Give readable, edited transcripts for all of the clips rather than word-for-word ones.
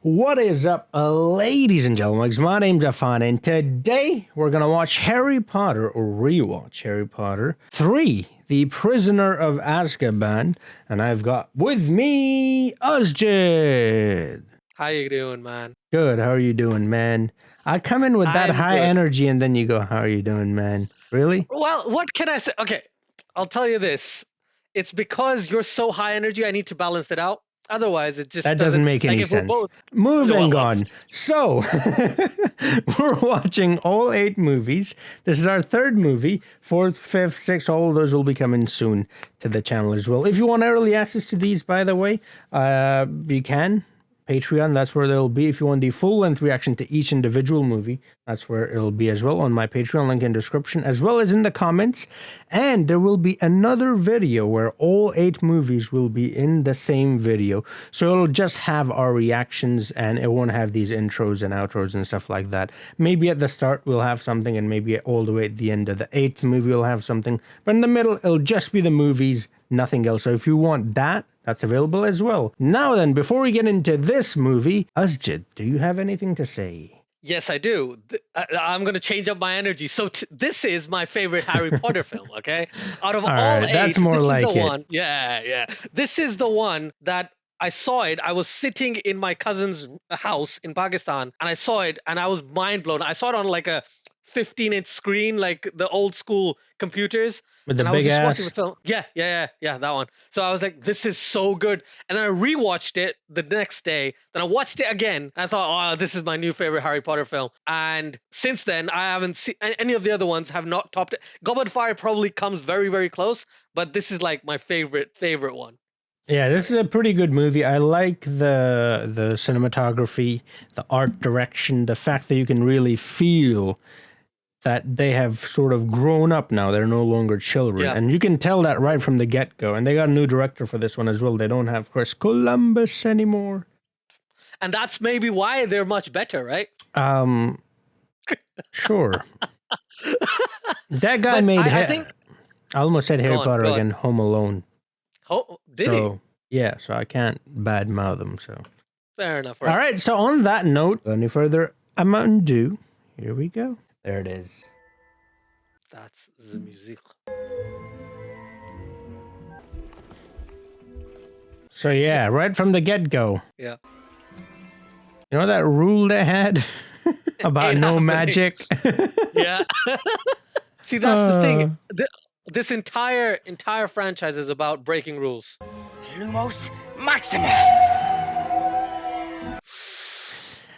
What is up, ladies and gentlemen? My name's Affan, and today we're gonna watch Harry Potter, or rewatch Harry Potter 3, The Prisoner of Azkaban, and I've got with me Azjid. How you doing, man? Good, how are you doing, man? I come in with that I'm high good. energy, and then you go, how are you doing, man? Really? Well, what can I say? Okay, I'll tell you this. It's because you're so high energy, I need to balance it out. Otherwise, it just That doesn't make any like if we're sense. both Moving well, on. So, we're watching all 8 movies. This is our 3rd movie. 4th, 5th, 6th, all those will be coming soon to the channel as well. If you want early access to these, by the way, you can. Patreon, that's where they'll be. If you want the full-length reaction to each individual movie, that's where it'll be as well on my Patreon, link in description, as well as in the comments. And there will be another video where all 8 movies will be in the same video. So it'll just have our reactions and it won't have these intros and outros and stuff like that. Maybe at the start we'll have something, and maybe all the way at the end of the 8th movie we'll have something. But in the middle, it'll just be the movies, nothing else. So if you want that, that's available as well. Now then, before we get into this movie, Azjid, do you have anything to say? Yes, I do. I'm going to change up my energy. So this is my favorite Harry Potter film, okay? Out of all right, 8, that's more this like is the it. one. Yeah. This is the one that I saw it. I was sitting in my cousin's house in Pakistan, and I saw it, and I was mind blown. I saw it on like a 15-inch screen, like the old school computers. With the and I was big just ass? watching the film. Yeah, that one. So I was like, this is so good. And then I rewatched it the next day. Then I watched it again. And I thought, oh, this is my new favorite Harry Potter film. And since then, I haven't seen any of the other ones have not topped it. Goblet of Fire probably comes very, very close, but this is like my favorite one. Yeah, this is a pretty good movie. I like the cinematography, the art direction, the fact that you can really feel that they have sort of grown up now. They're no longer children. Yeah. And you can tell that right from the get-go. And they got a new director for this one as well. They don't have Chris Columbus anymore. And that's maybe why they're much better, right? Sure. That guy But made... I think... I almost said Harry Go on, Potter go on. again, Home Alone. Oh, did So, yeah, so I can't badmouth him, so... he? Fair enough. All right, so on that note, without any further ado, here we go. There it is. That's the music. So yeah, right from the get-go. Yeah. You know that rule they had about no magic? Yeah. See, that's the thing. This entire franchise is about breaking rules. Lumos Maxima.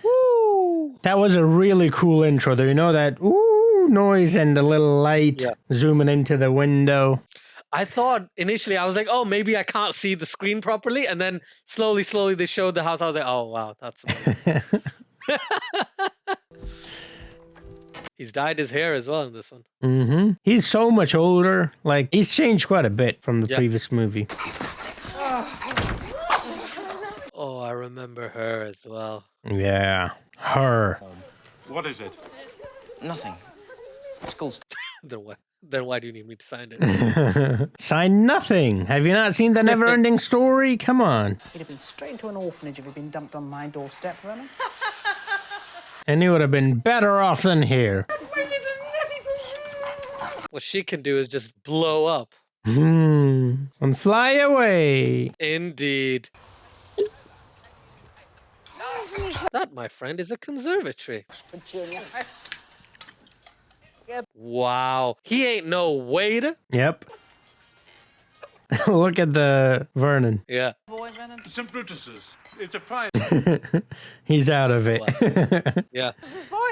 Woo! That was a really cool intro, though. You know that ooh noise and the little light zooming into the window. I thought initially, I was like, oh, maybe I can't see the screen properly. And then slowly they showed the house. I was like, oh, wow, that's amazing. He's dyed his hair as well in this one. Mm-hmm. He's so much older. Like, he's changed quite a bit from the previous movie. Oh, I remember her as well. Yeah, her. What is it? Nothing. School's Then why do you need me to sign it? Sign nothing. Have you not seen the never-ending story? Come on. He'd have been straight into an orphanage if he'd been dumped on my doorstep, Vernon. And he would have been better off than here. What she can do is just blow up. And fly away. Indeed. That, my friend, is a conservatory. Wow. He ain't no waiter. Yep. Look at the Vernon. Yeah. St. Brutus's. It's a fine. He's out of it. Yeah. Is this boy?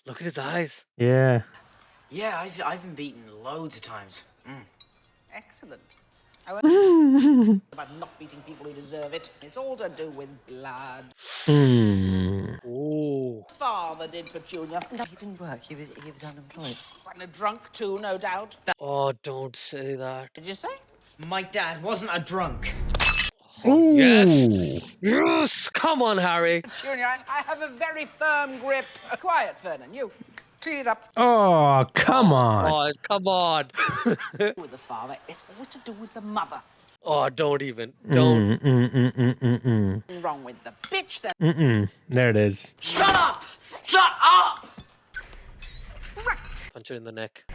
Look at his eyes. Yeah. Yeah, I've been beaten loads of times. Excellent. I won't about not beating people who deserve it. It's all to do with blood. Ooh. Father did, Petunia. No, he didn't work. He was unemployed. And a drunk too, no doubt. Oh, don't say that. Did you say? My dad wasn't a drunk. Oh, yes. Yes. Come on, Harry. Petunia, I have a very firm grip. Quiet, Vernon. You clean it up. Oh, come on. Oh, come on. With the father, it's all to do with the mother. Oh, don't even. Don't. Wrong with the bitch then. There it is. Shut up! Shut up! Right. Punch her in the neck.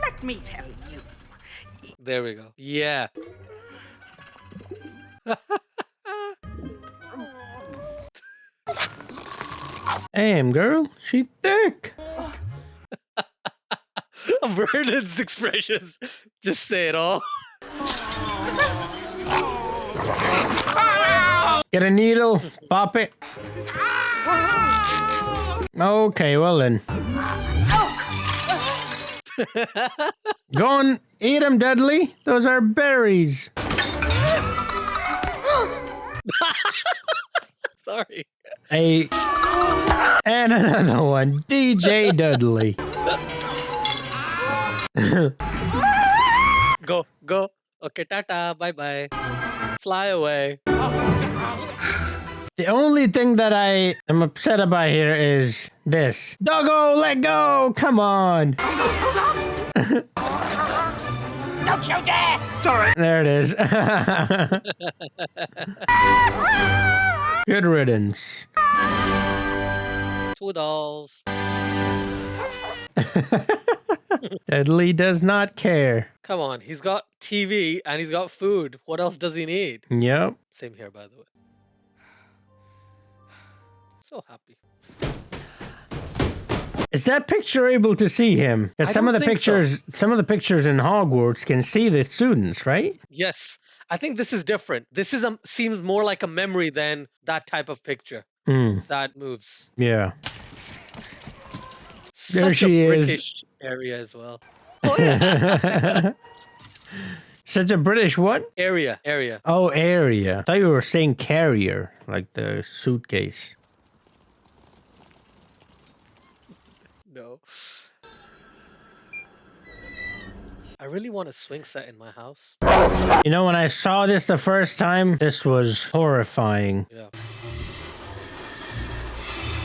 Let me tell you. There we go. Yeah. Damn, girl, she thick. Vernon's expressions just say it all. Get a needle, pop it. Okay, well then. Go on, eat them, Dudley. Those are berries. Sorry. And another one, DJ Dudley. Go. Okay, tata, bye-bye. Fly away. The only thing that I am upset about here is this. Doggo, let go! Come on! Don't you dare! Sorry. There it is. Good riddance. Two dolls. Dudley does not care. Come on, he's got TV and he's got food. What else does he need? Yep. Same here, by the way. So happy. Is that picture able to see him? Because some of the pictures in Hogwarts can see the students, right? Yes, I think this is different. This is seems more like a memory than that type of picture that moves. Yeah. Such There she a is. British area as well. Such a British what? Area. Oh, area. I thought you were saying carrier, like the suitcase. No. I really want a swing set in my house. You know, when I saw this the first time, this was horrifying. Yeah.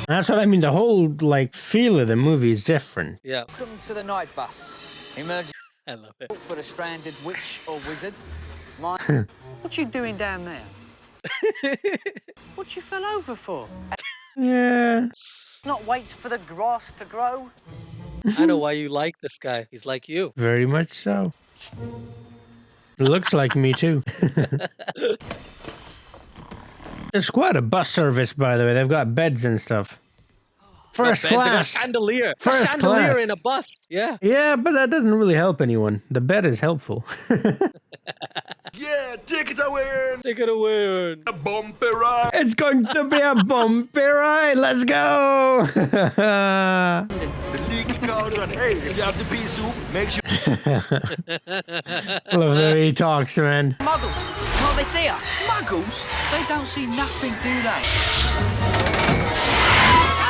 That's what I mean. The whole, like, feel of the movie is different. Yeah. Welcome to the night bus. Emergency I love it. for a stranded witch or wizard. What you doing down there? What you fell over for? Yeah. Not wait for the grass to grow? I know why you like this guy. He's like you. Very much so. Looks like me, too. There's quite a bus service, by the way. They've got beds and stuff. First They got class. chandelier. First chandelier class. in a bus. Yeah. Yeah, but that doesn't really help anyone. The bed is helpful. Yeah, take it away. Take it away. A bumpy ride. It's going to be a bumpy ride. Let's go. The leaky cauldron. Hey, if you have the pea soup, make sure. Love the way he talks, man. Muggles, can't they see us? Muggles? They don't see nothing, do they?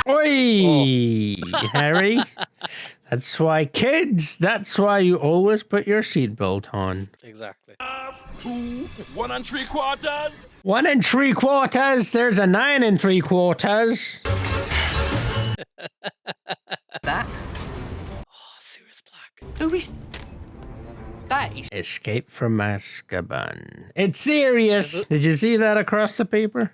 Oi, Harry. That's why, kids, that's why you always put your seatbelt on. Exactly. 2, 1 3/4. 1 3/4. There's a 9 3/4. That? Oh, Sirius Black. Who is... That is... Escape from Azkaban. It's serious. Did you see that across the paper?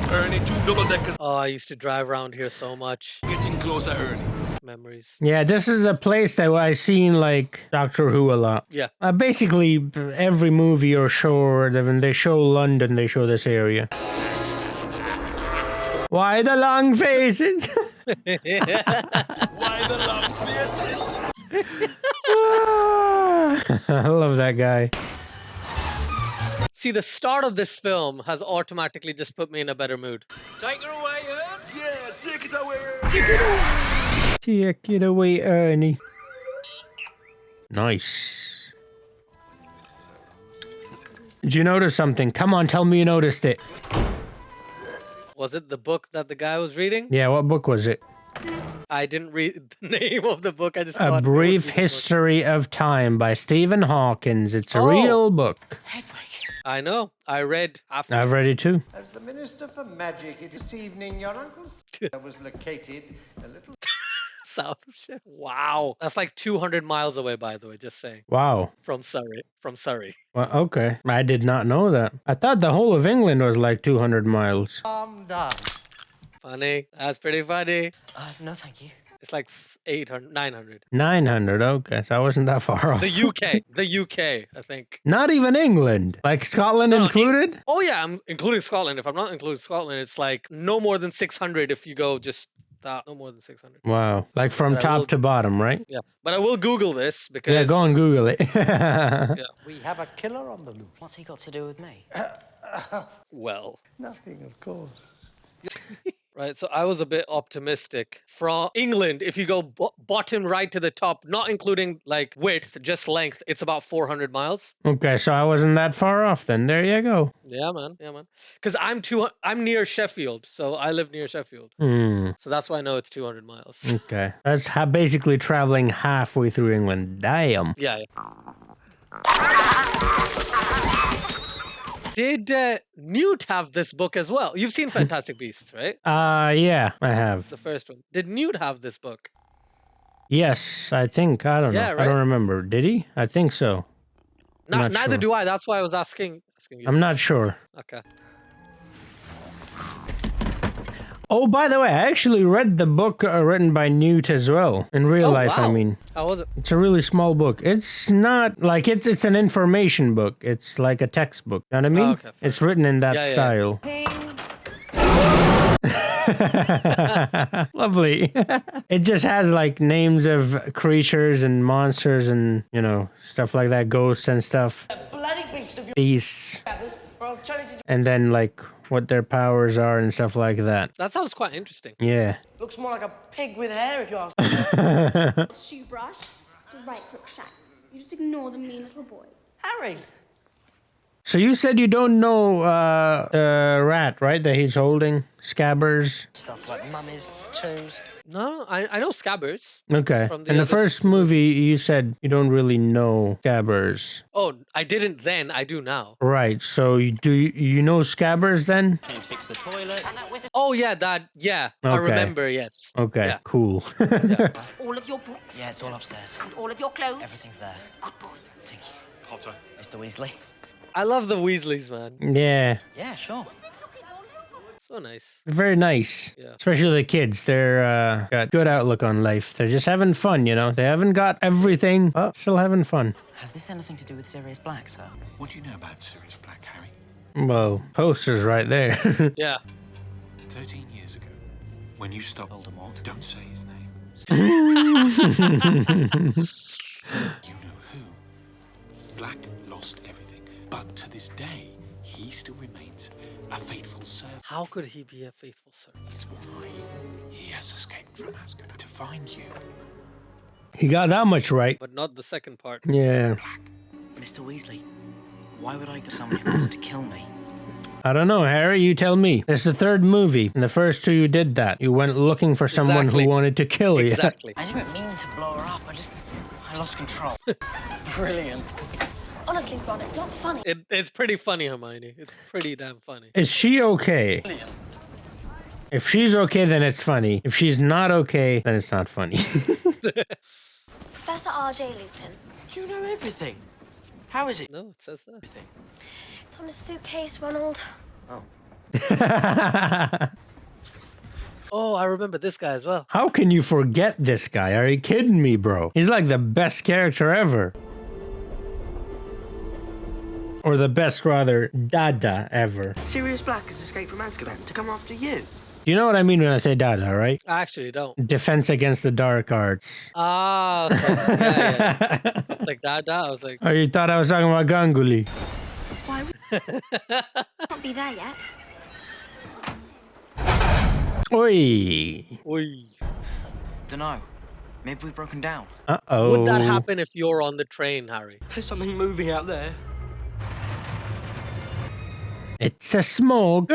Ernie, 2 double-deckers. Oh, I used to drive around here so much. Getting closer, Ernie. Memories. Yeah, this is a place that I seen like Doctor Who a lot. Yeah. Basically, every movie or show, or when they show London, they show this area. Why the long faces? Why the long faces? I love that guy. See, the start of this film has automatically just put me in a better mood. Take her away, Ern. Yeah, take it away. Take it away, Ernie. Nice. Did you notice something? Come on, tell me you noticed it. Was it the book that the guy was reading? Yeah, what book was it? I didn't read the name of the book. I just A thought Brief History of Time by Stephen Hawkings. It's a Oh. real book. I know. I read after. I've read it too. As the Minister for Magic, this evening your Uncle was located a little... South of Sheffield. Wow. That's like 200 miles away, by the way, just saying. Wow. From Surrey. From Surrey. Well, okay. I did not know that. I thought the whole of England was like 200 miles. Funny. That's pretty funny. No, thank you. It's like 800, 900. 900, okay. So I wasn't that far off. The UK. The UK, I think. Not even England. Like Scotland No, included? Oh, yeah. I'm including Scotland. If I'm not including Scotland, it's like no more than 600 if you go just that. No more than 600. Wow. Like from But I will- top to bottom, right? Yeah. But I will Google this because. Yeah, go and Google it. We have a killer on the loose. What's he got to do with me? Well. Nothing, of course. Right, so I was a bit optimistic. From England, if you go bottom right to the top, not including like width, just length, it's about 400 miles. Okay, so I wasn't that far off then. There you go. Yeah, man. Yeah, man. Because I'm near Sheffield, so I live near Sheffield. Hmm. So that's why I know it's 200 miles. Okay. That's basically traveling halfway through England. Damn. Yeah. Did Newt have this book as well? You've seen Fantastic Beasts, right? Yeah, I have. The first one. Did Newt have this book? Yes, I think. I don't know. Yeah, I right? don't remember. Did he? I think so. No, not neither sure. do I. That's why I was asking you. I'm not sure. Okay. Oh, by the way, I actually read the book written by Newt as well. In real Oh, life, I wow. mean. How was it? It's a really small book. It's not like it's an information book. It's like a textbook. You know what I mean? Oh, okay, fair It's written in that Yeah, yeah, style. Lovely. It just has like names of creatures and monsters and, you know, stuff like that, ghosts and stuff. Bloody beast of Beasts. yours, or I'll turn it into... And then like what their powers are and stuff like that. That sounds quite interesting. Yeah. Looks more like a pig with hair, if you ask Shoe brush to right crook shacks. You just ignore the mean little boy. Harry. So you said you don't know the rat, right? That he's holding? Scabbers? Stuff like mummies, tombs. No, I know Scabbers. Okay. From the In the other first movie, you said you don't really know Scabbers. Oh, I didn't then. I do now. Right. So you know Scabbers then? Fix the toilet. Oh yeah, that. Yeah, I Okay. remember. Yes. Okay. Yeah. Cool. All of your books Yeah, it's all upstairs. and all of your clothes. Everything's there. Good boy. Thank you. Potter. Mr. Weasley? I love the Weasleys, man. Yeah. Yeah, sure. So nice. Very nice. Yeah. Especially the kids. They're got good outlook on life. They're just having fun, you know. They haven't got everything, but still having fun. Has this anything to do with Sirius Black, sir? What do you know about Sirius Black, Harry? Well, posters right there. Yeah. 13 years ago, when you stopped Voldemort. Don't say his name. You know who? Black lost everything, but to this day, he still remains a faithful servant. How could he be a faithful servant? It's why he has escaped from Azkaban to find you. He got that much right. But not the second part. Yeah. Mr. Weasley, why would I go someone who wants to kill me? I don't know, Harry. You tell me. It's the third movie. In the first two, you did that. You went looking for someone Exactly. who wanted to kill you. Exactly. I didn't mean to blow her up. I lost control. Brilliant. Honestly, Ron, it's not funny. It's pretty funny, Hermione. It's pretty damn funny. Is she okay? If she's okay, then it's funny. If she's not okay, then it's not funny. Professor R.J. Lupin. You know everything. How is it? No, it says that. It's on a suitcase, Ronald. Oh, I remember this guy as well. How can you forget this guy? Are you kidding me, bro? He's like the best character ever. Or the best, rather, Dada ever. Sirius Black has escaped from Azkaban to come after you. You know what I mean when I say Dada, right? I actually don't. Defense against the dark arts. Ah, so, yeah. It's like that. I was like, Oh, you thought I was talking about Ganguly? Can't be there yet. Oi. oi. Dunno. Maybe we've broken down. Uh-oh. Would that happen if you're on the train, Harry? There's something moving out there. It's a smog.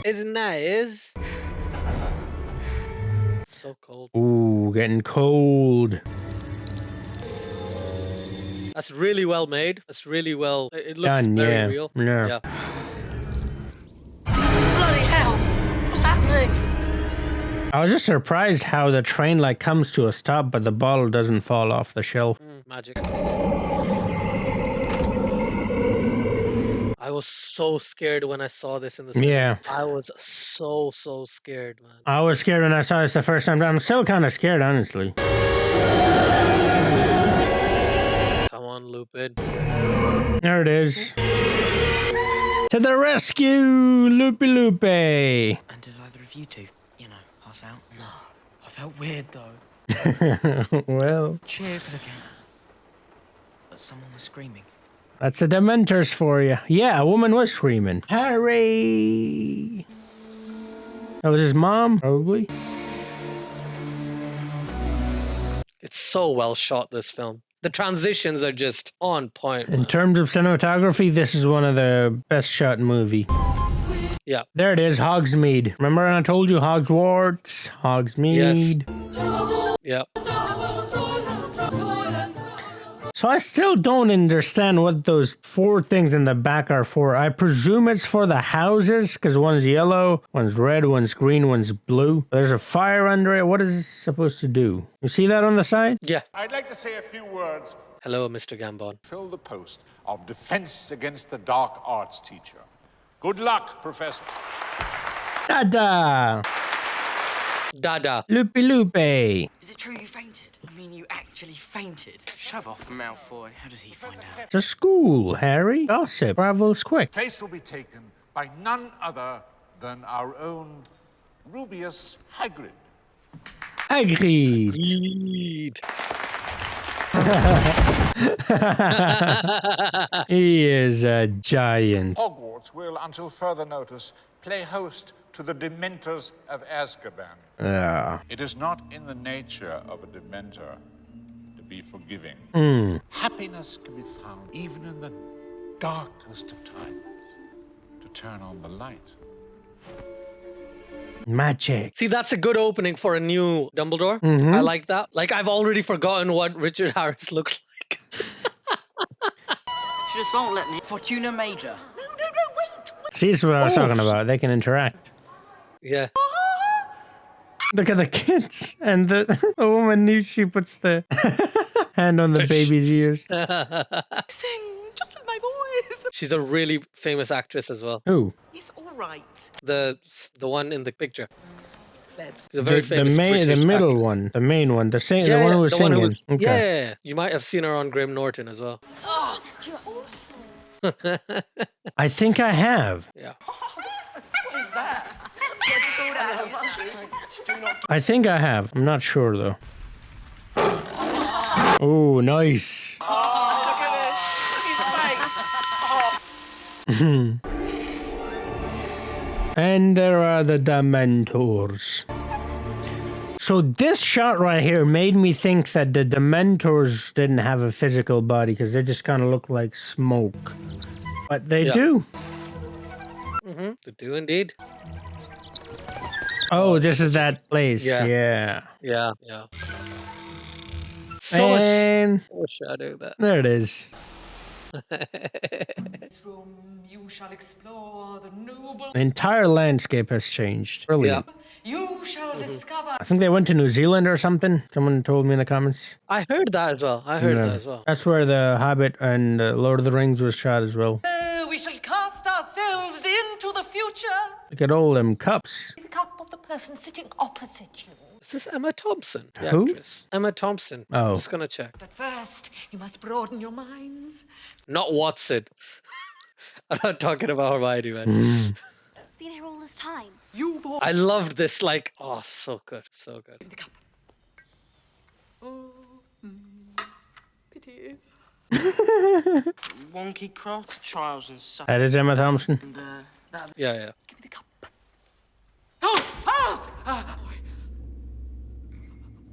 Isn't that is? So cold. Ooh, getting cold. That's really well made. That's really well. It looks Done, very yeah. real. Yeah. Bloody hell! What's happening? I was just surprised how the train like comes to a stop, but the bottle doesn't fall off the shelf. Magic. I was so scared when I saw this in the cinema. Yeah. I was so scared, man. I was scared when I saw this the first time. I'm still kind of scared, honestly. Come on, Lupin. There it is. To the rescue, Loopy Loopy. And did either of you two, pass out? No. I felt weird, though. Well, Cheer for the game. But someone was screaming. that's the Dementors for you. Yeah, a woman was screaming. Harry! That was his mom, probably. It's so well shot, this film. The transitions are just on point. In Man. terms of cinematography, this is one of the best shot movie. Yeah. There it is, Hogsmeade. Remember when I told you Hogwarts? Hogsmeade. Yes. Yeah. So I still don't understand what those 4 things in the back are for. I presume it's for the houses, because one's yellow, one's red, one's green, one's blue. There's a fire under it. What is this supposed to do? You see that on the side? Yeah. I'd like to say a few words. Hello, Mr. Gambon. Fill the post of Defense Against the Dark Arts teacher. Good luck, Professor. Dada! Dada. Loopy Loopy. Is it true you fainted? I mean, you actually fainted. Shove off, Malfoy. How did he find out? To school, Harry. Gossip travels quick. Place will be taken by none other than our own Rubius Hagrid. Agreed. Read. He is a giant. Hogwarts will, until further notice, play host to the Dementors of Azkaban. Yeah. It is not in the nature of a Dementor to be forgiving. Happiness can be found even in the darkest of times. To turn on the light. Magic. See, that's a good opening for a new Dumbledore. I like that. Like, I've already forgotten what Richard Harris looks like. She just won't let me. Fortuna Major. See, this is what I was talking about. They can interact. Yeah. Look at the kids. And the woman knew she puts the hand on the baby's ears. Sing just with my voice. She's a really famous actress as well. Ooh. It's all right. The one in the picture. She's a very The famous British middle actress. one. The main one. The one who was singing. Okay. Yeah. You might have seen her on Graham Norton as well. I think I have. Yeah. What is that? I think I have. I'm not sure though. Oh, nice. Oh, look at this. Look at his face. And there are the Dementors. So this shot right here made me think that the Dementors didn't have a physical body because they just kind of look like smoke. But they do. They do indeed. Oh, this is that place. Yeah. Yeah. Yeah. So And shadow that. there it is. This room you shall explore the noble. The entire landscape has changed. Brilliant. You shall discover. I think they went to New Zealand or something. Someone told me in the comments. I heard that as well. That's where the Hobbit and Lord of the Rings was shot as well. We shall cast ourselves into the future. Look at all them cups. The cup of the person sitting opposite you. Is this Emma Thompson? The Who? actress. Emma Thompson. Oh. I'm just gonna check. But first, you must broaden your minds. Not Watson. I'm not talking about Hermione, man. Been here all this time. You boy. I loved this, like, oh, so good. So good. The cup. Oh, pity. Wonky crafts, trials and stuff. That is Emma Thompson. And, Yeah. Give me the cup. Oh! Boy.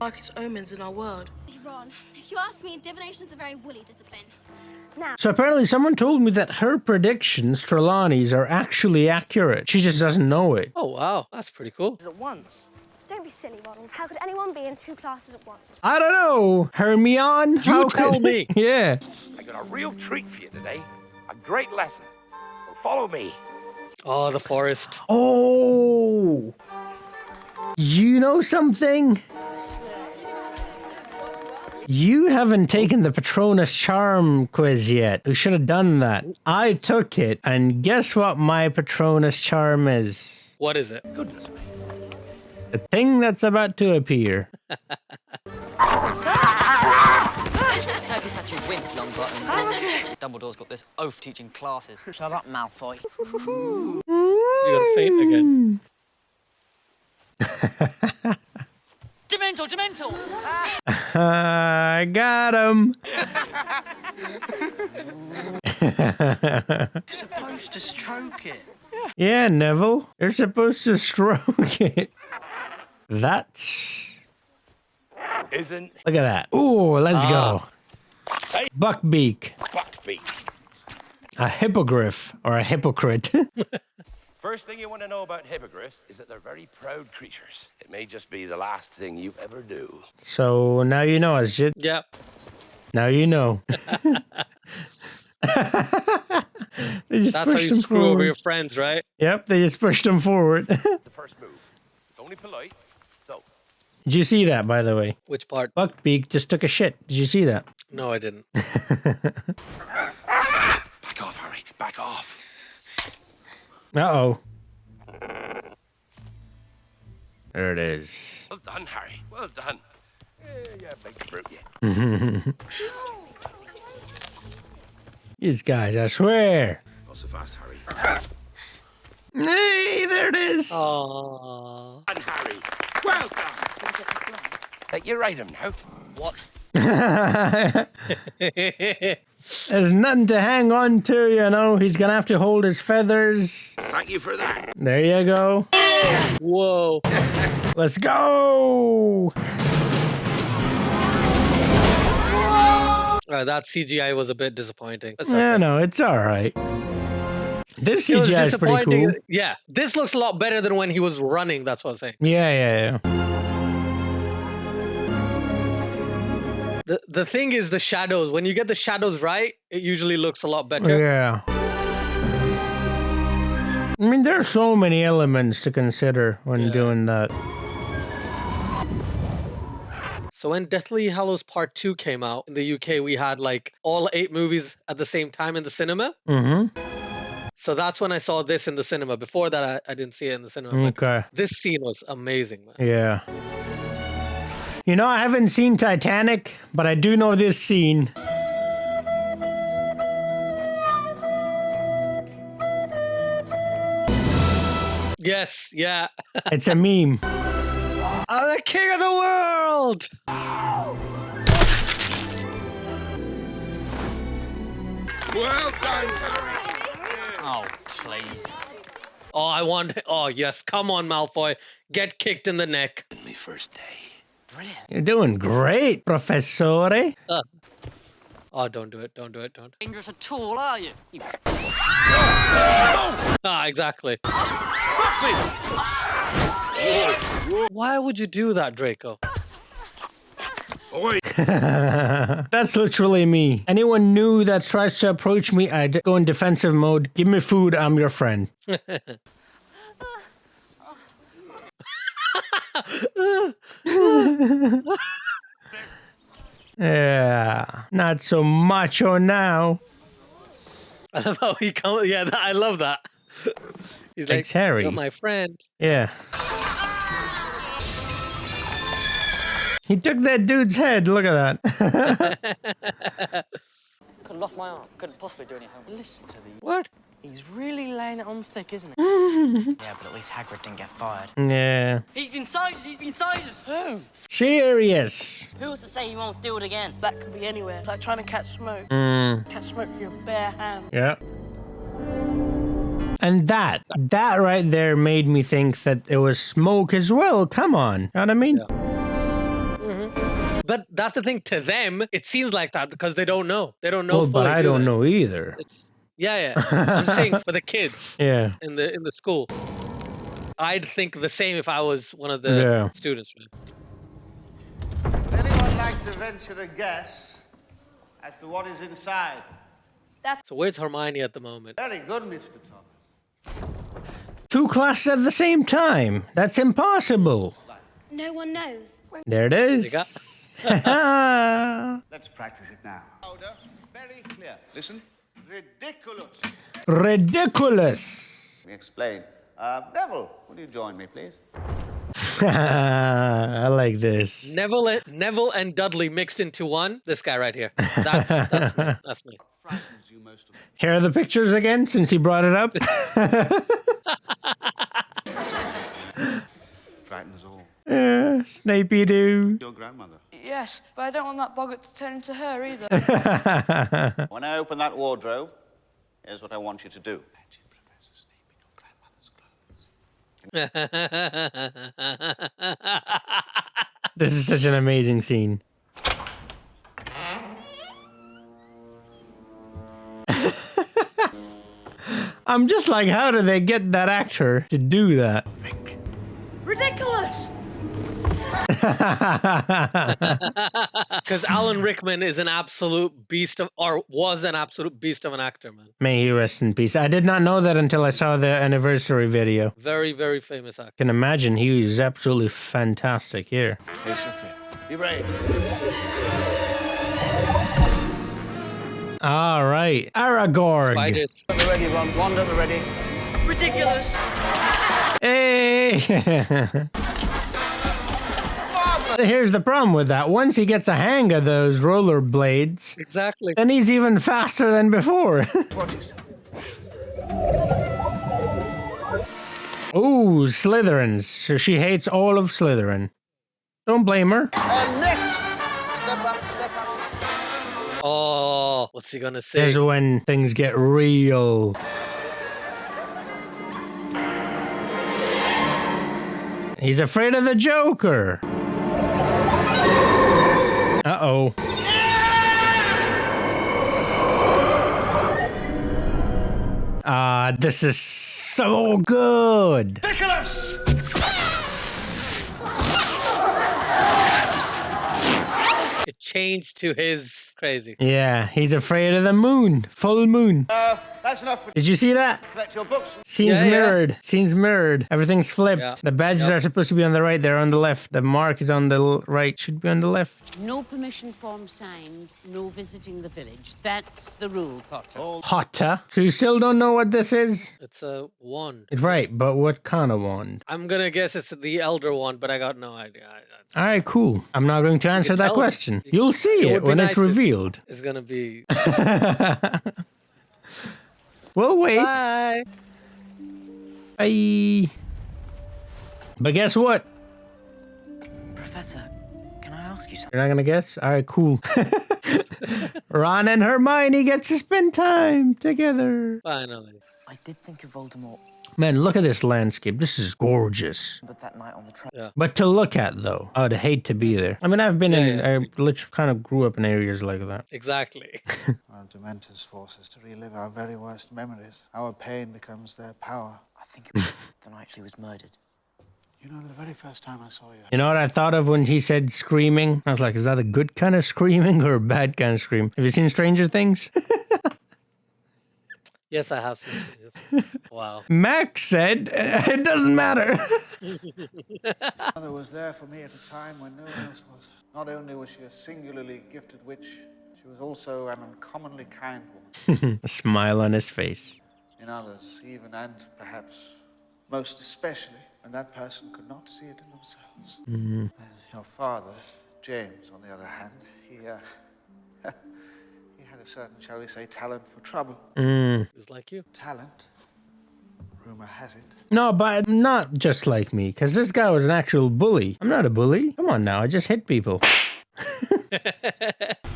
Darkest omens in our world. Ron, if you ask me, divination's a very woolly discipline. Now, So apparently someone told me that her predictions, Trelawney's, are actually accurate. She just doesn't know it. Oh, wow. That's pretty cool. At once. don't be silly, Ronald. How could anyone be in 2 classes at once? I don't know. Hermione? How tell could- me. Yeah. I got a real treat for you today. A great lesson. So follow me. Oh, the forest. Oh. You know something? You haven't taken the Patronus Charm quiz yet. We should have done that. I took it, and guess what my Patronus Charm is? What is it? Goodness me. The thing that's about to appear. Don't be such a wimp, Longbottom. Dumbledore's got this oaf teaching classes. Shut up, Malfoy. You're gonna faint again. Dementor! I got him. Supposed to stroke it. Yeah, Neville. You're supposed to stroke it. That's... Isn't Look at that. Ooh, let's go. Buckbeak. Buckbeak. A hippogriff or a hypocrite. First thing you want to know about hippogriffs is that they're very proud creatures. It may just be the last thing you ever do. So now you know, Asjid. Yep. Now you know. They just That's how pushed you him screw over forward. your friends, right? Yep, they just pushed him forward. The first move. It's only polite. So, Did you see that, by the way? Which part? Buckbeak just took a shit. Did you see that? No, I didn't. back off, Harry. Back off. Uh-oh. There it is. Well done, Harry. Well done. Yeah, big brute, yeah. These guys, I swear. Not so fast, Harry. Hey, there it is. Aww. And Harry. Well done. You ride him now. What? There's nothing to hang on to, you know. He's gonna have to hold his feathers. Thank you for that. There you go. Whoa. Let's go. That CGI was a bit disappointing. That's Yeah, okay. no, it's all right. This It was CGI is pretty disappointing. cool. Yeah, this looks a lot better than when he was running. That's what I'm saying. Yeah. The thing is the shadows. When you get the shadows right, it usually looks a lot better. Yeah. I mean, there are so many elements to consider when doing that. So when Deathly Hallows Part 2 came out in the UK, we had like all 8 movies at the same time in the cinema. Mm-hmm. So that's when I saw this in the cinema. Before that, I didn't see it in the cinema. But Okay. this scene was amazing, man. Yeah. You know, I haven't seen Titanic, but I do know this scene. Yes, yeah. It's a meme. I'm the king of the world! Well done, Harry. Oh, please. Oh, yes. Come on, Malfoy. Get kicked in the neck. My first day. Brilliant. You're doing great, Professore. Oh, don't do it. Don't do it. Don't. Dangerous at all, are you? Ah, exactly. Why would you do that, Draco? That's literally me. Anyone new that tries to approach me, I go in defensive mode. Give me food, I'm your friend. Yeah, not so macho now. I love how he comes. Yeah, I love that. He's like, Thanks, Harry. You're my friend. Yeah. He took that dude's head. Look at that. Could have lost my arm. Couldn't possibly do anything. Listen to these. What? He's really laying it on thick, isn't he? Yeah, but at least Hagrid didn't get fired. Yeah. He's been cited! He's been cited! Who? Serious. Who's to say he won't do it again? That could be anywhere. Like trying to catch smoke. Catch smoke with your bare hand. Yeah. And that right there made me think that it was smoke as well. Come on. You know what I mean? Yeah. But that's the thing. To them, it seems like that because they don't know. They don't know. Well, but fully, I do don't they? know either. Yeah. I'm saying for the kids. Yeah. In the school, I'd think the same if I was one of the students. Right? Would anyone like to venture a guess as to what is inside? So where's Hermione at the moment? Very good, Mr. Thomas. 2 classes at the same time. That's impossible. No one knows. There it is. Let's practice it now. Louder, very clear. Listen. Ridiculous. Ridiculous. Let me explain. Neville, would you join me, please? I like this. Neville and Dudley mixed into one. This guy right here. That's me. That's me. Frightens you most of all. Here are the pictures again, since he brought it up. Frightens all. Snapey doo. Your grandmother. Yes, but I don't want that boggart to turn into her either. When I open that wardrobe, here's what I want you to do. Imagine Professor Snape in your grandmother's clothes. This is such an amazing scene. I'm just like, how do they get that actor to do that? Ridiculous! Because Alan Rickman is an absolute beast of, or was an absolute beast of an actor, man. May he rest in peace. I did not know that until I saw the anniversary video. Very, very famous actor. I can imagine he was absolutely fantastic here. Hey, Sophia. Be brave. All right, Aragorn. Spiders. At the ready, Ron. Wand at the ready. Ridiculous! Hey! Here's the problem with that. Once he gets a hang of those roller blades, Exactly. then he's even faster than before. What is it? Ooh, Slytherins. So she hates all of Slytherin. Don't blame her. Next! Step up, step up. Oh, what's he gonna say? This is when things get real. He's afraid of the Joker. Uh-oh. This is so good. Ridiculous! It changed to his crazy. Yeah, he's afraid of the moon. Full moon. That's enough. Did you see that? Collect your books. Scene's Yeah, yeah. mirrored. Scene's mirrored. Everything's flipped. Yeah. The badges are supposed to be on the right. They're on the left. The mark is on the right. Should be on the left. No permission form signed, no visiting the village. That's the rule, Potter. Potter. So you still don't know what this is? It's a wand. Right, but what kind of wand? I'm gonna guess it's the elder wand, but I got no idea. All right, cool. I'm not going to answer that tell question. You'll see it would be when nice it's if- revealed. It's gonna be. We'll wait. Bye. Bye. But guess what? Professor, can I ask you something? You're not gonna guess? All right, cool. Ron and Hermione get to spend time together. Finally. I did think of Voldemort, Man, look at this landscape. This is gorgeous. but that night on the train. Yeah. But to look at, though, I would hate to be there. I mean, I've been I literally kind of grew up in areas like that. Exactly. Our Dementors force us to relive our very worst memories. Our pain becomes their power. I think it was the night she was murdered. You know, the very first time I saw you. You know what I thought of when he said screaming? I was like, is that a good kind of screaming or a bad kind of scream? Have you seen Stranger Things? Yes, I have seen Stranger. Wow. Max said, it doesn't matter. Mother was there for me at a time when no one else was. Not only was she a singularly gifted witch, she was also an uncommonly kind woman. A smile on his face. In others, even and perhaps most especially, when that person could not see it in themselves. And your father, James, on the other hand, he had a certain, shall we say, talent for trouble. It's like you. Talent, rumor has it. No, but not just like me, because this guy was an actual bully. I'm not a bully. Come on now, I just hit people.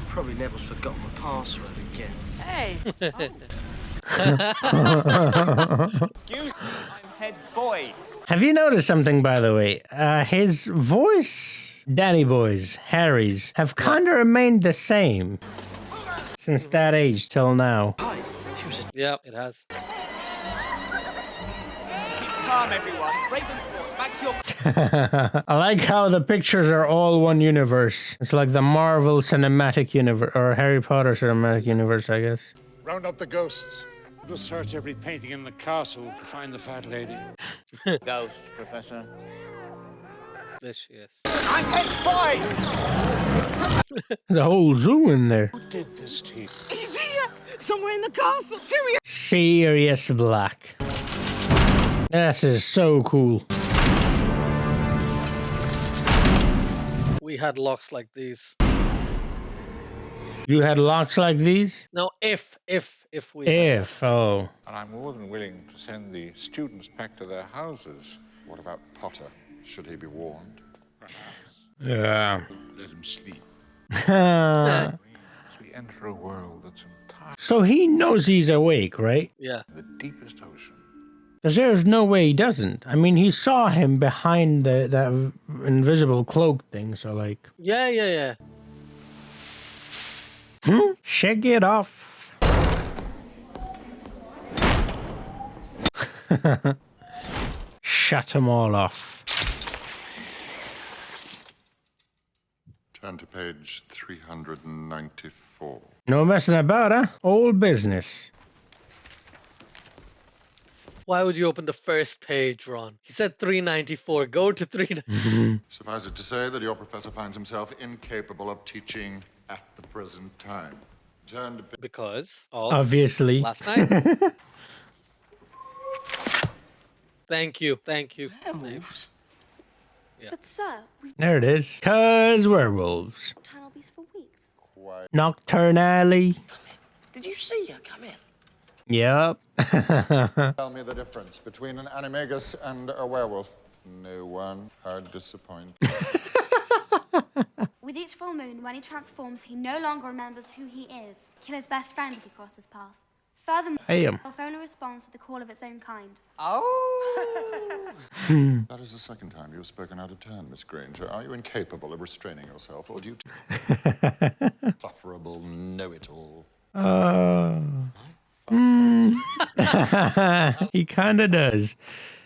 Probably Neville's forgotten the password again. Hey! Excuse me, I'm head boy. Have you noticed something, by the way? His voice, Danny Boy's, Harry's, have kind of remained the same since that age till now. Yeah, it has. Calm, everyone. Ravenclaws, back to your... I like how the pictures are all one universe. It's like the Marvel Cinematic Universe, or Harry Potter Cinematic Universe, I guess. Round up the ghosts. We'll search every painting in the castle to find the fat lady. Ghost, Professor. There she is. I'm head boy! There's a whole zoo in there. Who did this to you? He's here! Somewhere in the castle! Sirius! Sirius Black. This is so cool. We had locks like these. You had locks like these? No, if we. Oh. And I'm more than willing to send the students back to their houses. What about Potter? Should he be warned? Perhaps. Yeah. Let him sleep. As we enter a world that's entirely So he knows he's awake, right? Yeah. the deepest ocean. Because there's no way he doesn't. I mean, he saw him behind that invisible cloak thing, so like... Yeah. Shake it off. Shut them all off. Turn to page 394. No messing about, huh? Old business. Why would you open the first page, Ron? He said 394. Go to 394. Suffice it to say that your professor finds himself incapable of teaching at the present time. Turn to Because of Obviously. last night. Thank you. Werewolves? Yeah. But sir, we've There it is. 'Cause werewolves. been tunnel beasts for weeks. Nocturnally. Did you see her come in? Yep. Tell me the difference between an animagus and a werewolf. No one. Hard disappoint. With each full moon, when he transforms, he no longer remembers who he is. Kill his best friend if he crosses his path. Furthermore, Damn. health only responds to the call of its own kind. Oh! That is the second time you have spoken out of turn, Miss Granger. Are you incapable of restraining yourself, or do you... Sufferable know-it-all. He kind of does.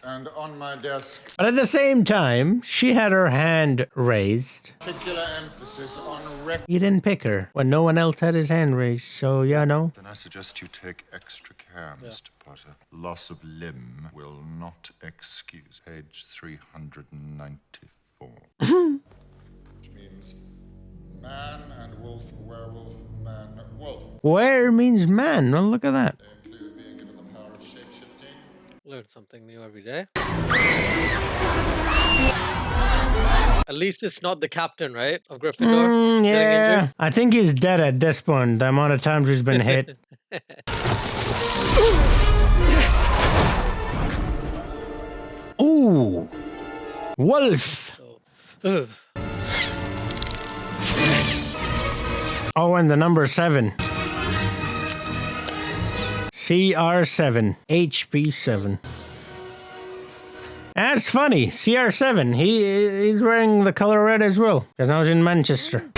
And on my desk, But at the same time, she had her hand raised. particular emphasis on He didn't pick her when no one else had his hand raised, so you know. Then I suggest you take extra care, Mr. Potter. Loss of limb will not excuse. Page 394. Which means man and wolf, werewolf, man, wolf. Where means man. Oh, look at that. They include being given the power of shape-shifting. Learn something new every day. At least it's not the captain, right? Of Gryffindor. Getting Yeah. injured. I think he's dead at this point. The amount of times he's been hit. Ooh. Wolf. Oh, and the number 7. CR7. HP7. That's funny. CR7. He's wearing the color red as well. Because I was in Manchester.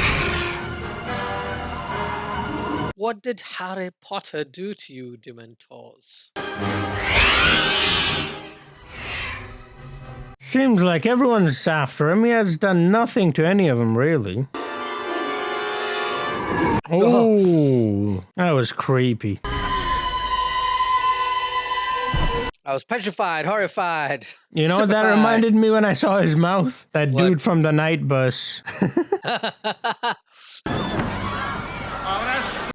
What did Harry Potter do to you, Dementors? Seems like everyone's after him. He has done nothing to any of them, really. Oh, that was creepy. I was petrified, horrified. You know what that stupefied. reminded me when I saw his mouth? That What? dude from the night bus.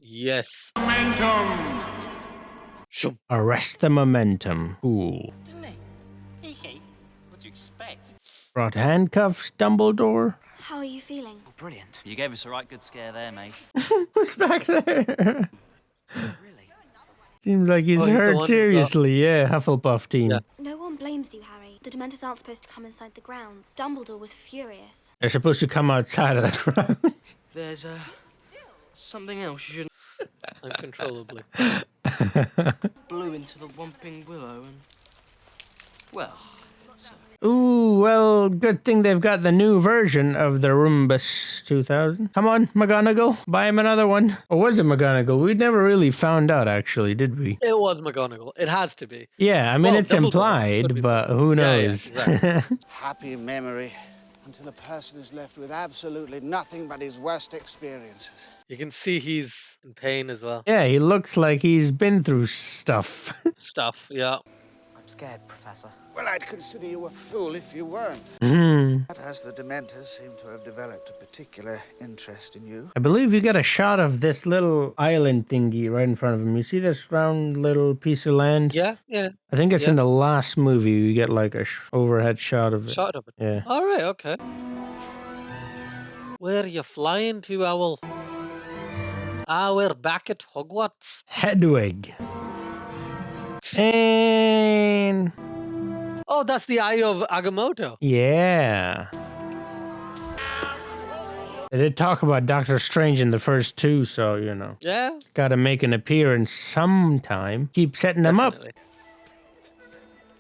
Yes. Momentum! Arrest the momentum. Cool. Didn't he? Peaky. What do you expect? Brought handcuffs, Dumbledore. How are you feeling? Oh, brilliant. You gave us a right good scare there, mate. Who's back there? Really? Seems like he's Oh, he's the hurt one- seriously. Yeah, Hufflepuff team. Yeah. No one blames you, Harry. The Dementors aren't supposed to come inside the grounds. Dumbledore was furious. They're supposed to come outside of the ground. There's something else you Uncontrollably. blew into the Whomping Willow and... Well... Ooh, well, good thing they've got the new version of the Rhombus 2000. Come on, McGonagall, buy him another one. Or was it McGonagall? We never really found out, actually, did we? It was McGonagall. It has to be. Yeah, I mean, Well, it's Dumbledore implied, could be. but who Yeah, yeah, knows? exactly. Happy memory until a person is left with absolutely nothing but his worst experiences. You can see he's in pain as well. Yeah, he looks like he's been through stuff. Stuff, yeah. I I'm scared, Professor. Well, I'd consider you a fool if you weren't. Mhm. But as the Dementors seem to have developed a particular interest in you. I believe you get a shot of this little island thingy right in front of him. You see this round little piece of land? Yeah, yeah. I think it's Yeah. in the last movie. You get like a overhead shot of it. Shot of it. Yeah. All right, okay. Where are you flying to, Owl? Ah, we're back at Hogwarts. Hedwig. And Oh, that's the Eye of Agamotto. yeah. They did talk about Doctor Strange in the first two, so you know. Yeah. Gotta make an appearance sometime. Keep setting them up. Definitely.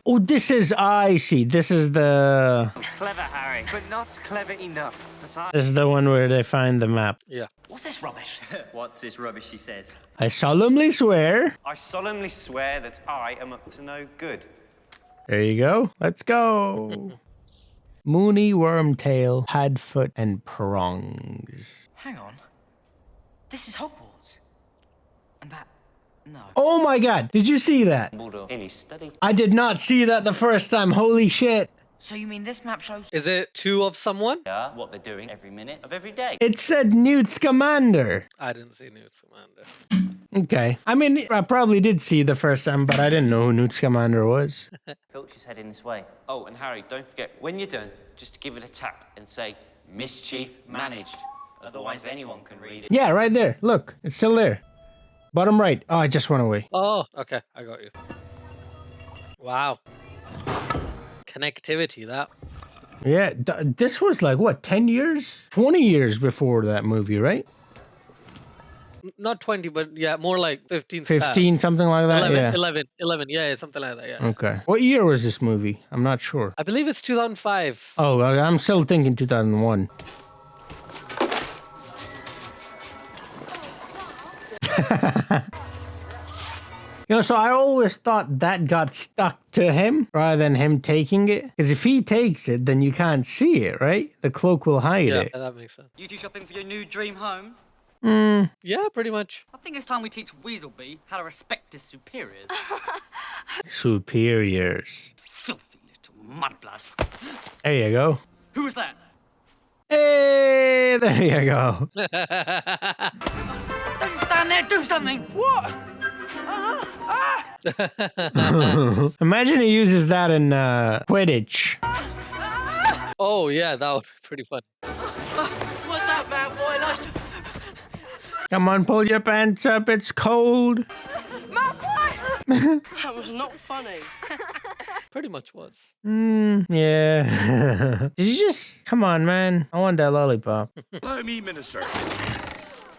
Oh, this is, I see. This is the Clever, Harry, but not clever enough. Besides, this is the one where they find the map. Yeah. what's this rubbish? What's this rubbish, he says? I solemnly swear. I solemnly swear that I am up to no good. There you go. Let's go. Moony, Wormtail, Hadfoot, and Prongs. Hang on. This is Hogwarts. And that... No. Oh my god, did you see that? In his study. I did not see that the first time. Holy shit. So you mean this map shows... Is it two of someone? Yeah, what they're doing every minute of every day. It said Newt Scamander. I didn't see Newt Scamander. Okay. I mean, I probably did see the first time, but I didn't know who Newt Scamander was. Filch's heading this way. Oh, and Harry, don't forget, when you're done, just give it a tap and say, mischief managed. Otherwise anyone can read it. Yeah, right there. Look, it's still there. Bottom right. Oh, I just went away. Oh, okay. I got you. Wow. Connectivity, that. Yeah, this was like, what, 10 years? 20 years before that movie, right? Not 20, but yeah, more like 15. 15, something like that? 11, yeah. 11, yeah, something like that, yeah. Okay. What year was this movie? I'm not sure. I believe it's 2005. Oh, I'm still thinking 2001. You know, so I always thought that got stuck to him rather than him taking it. Because if he takes it, then you can't see it, right? The cloak will hide it. Yeah, that makes sense. You two shopping for your new dream home? Yeah, pretty much. I think it's time we teach Weaselby how to respect his superiors. Superiors. Filthy little mudblood. There you go. Who was that? Hey, there you go. Don't stand there, do something! What? Imagine he uses that in Quidditch. Oh, yeah, that would be pretty fun. What's up, Malfoy? Nice to... Come on, pull your pants up. It's cold. That was not funny. Pretty much was. Yeah. Did you just... Come on, man. I want that lollipop. Allow me, Minister.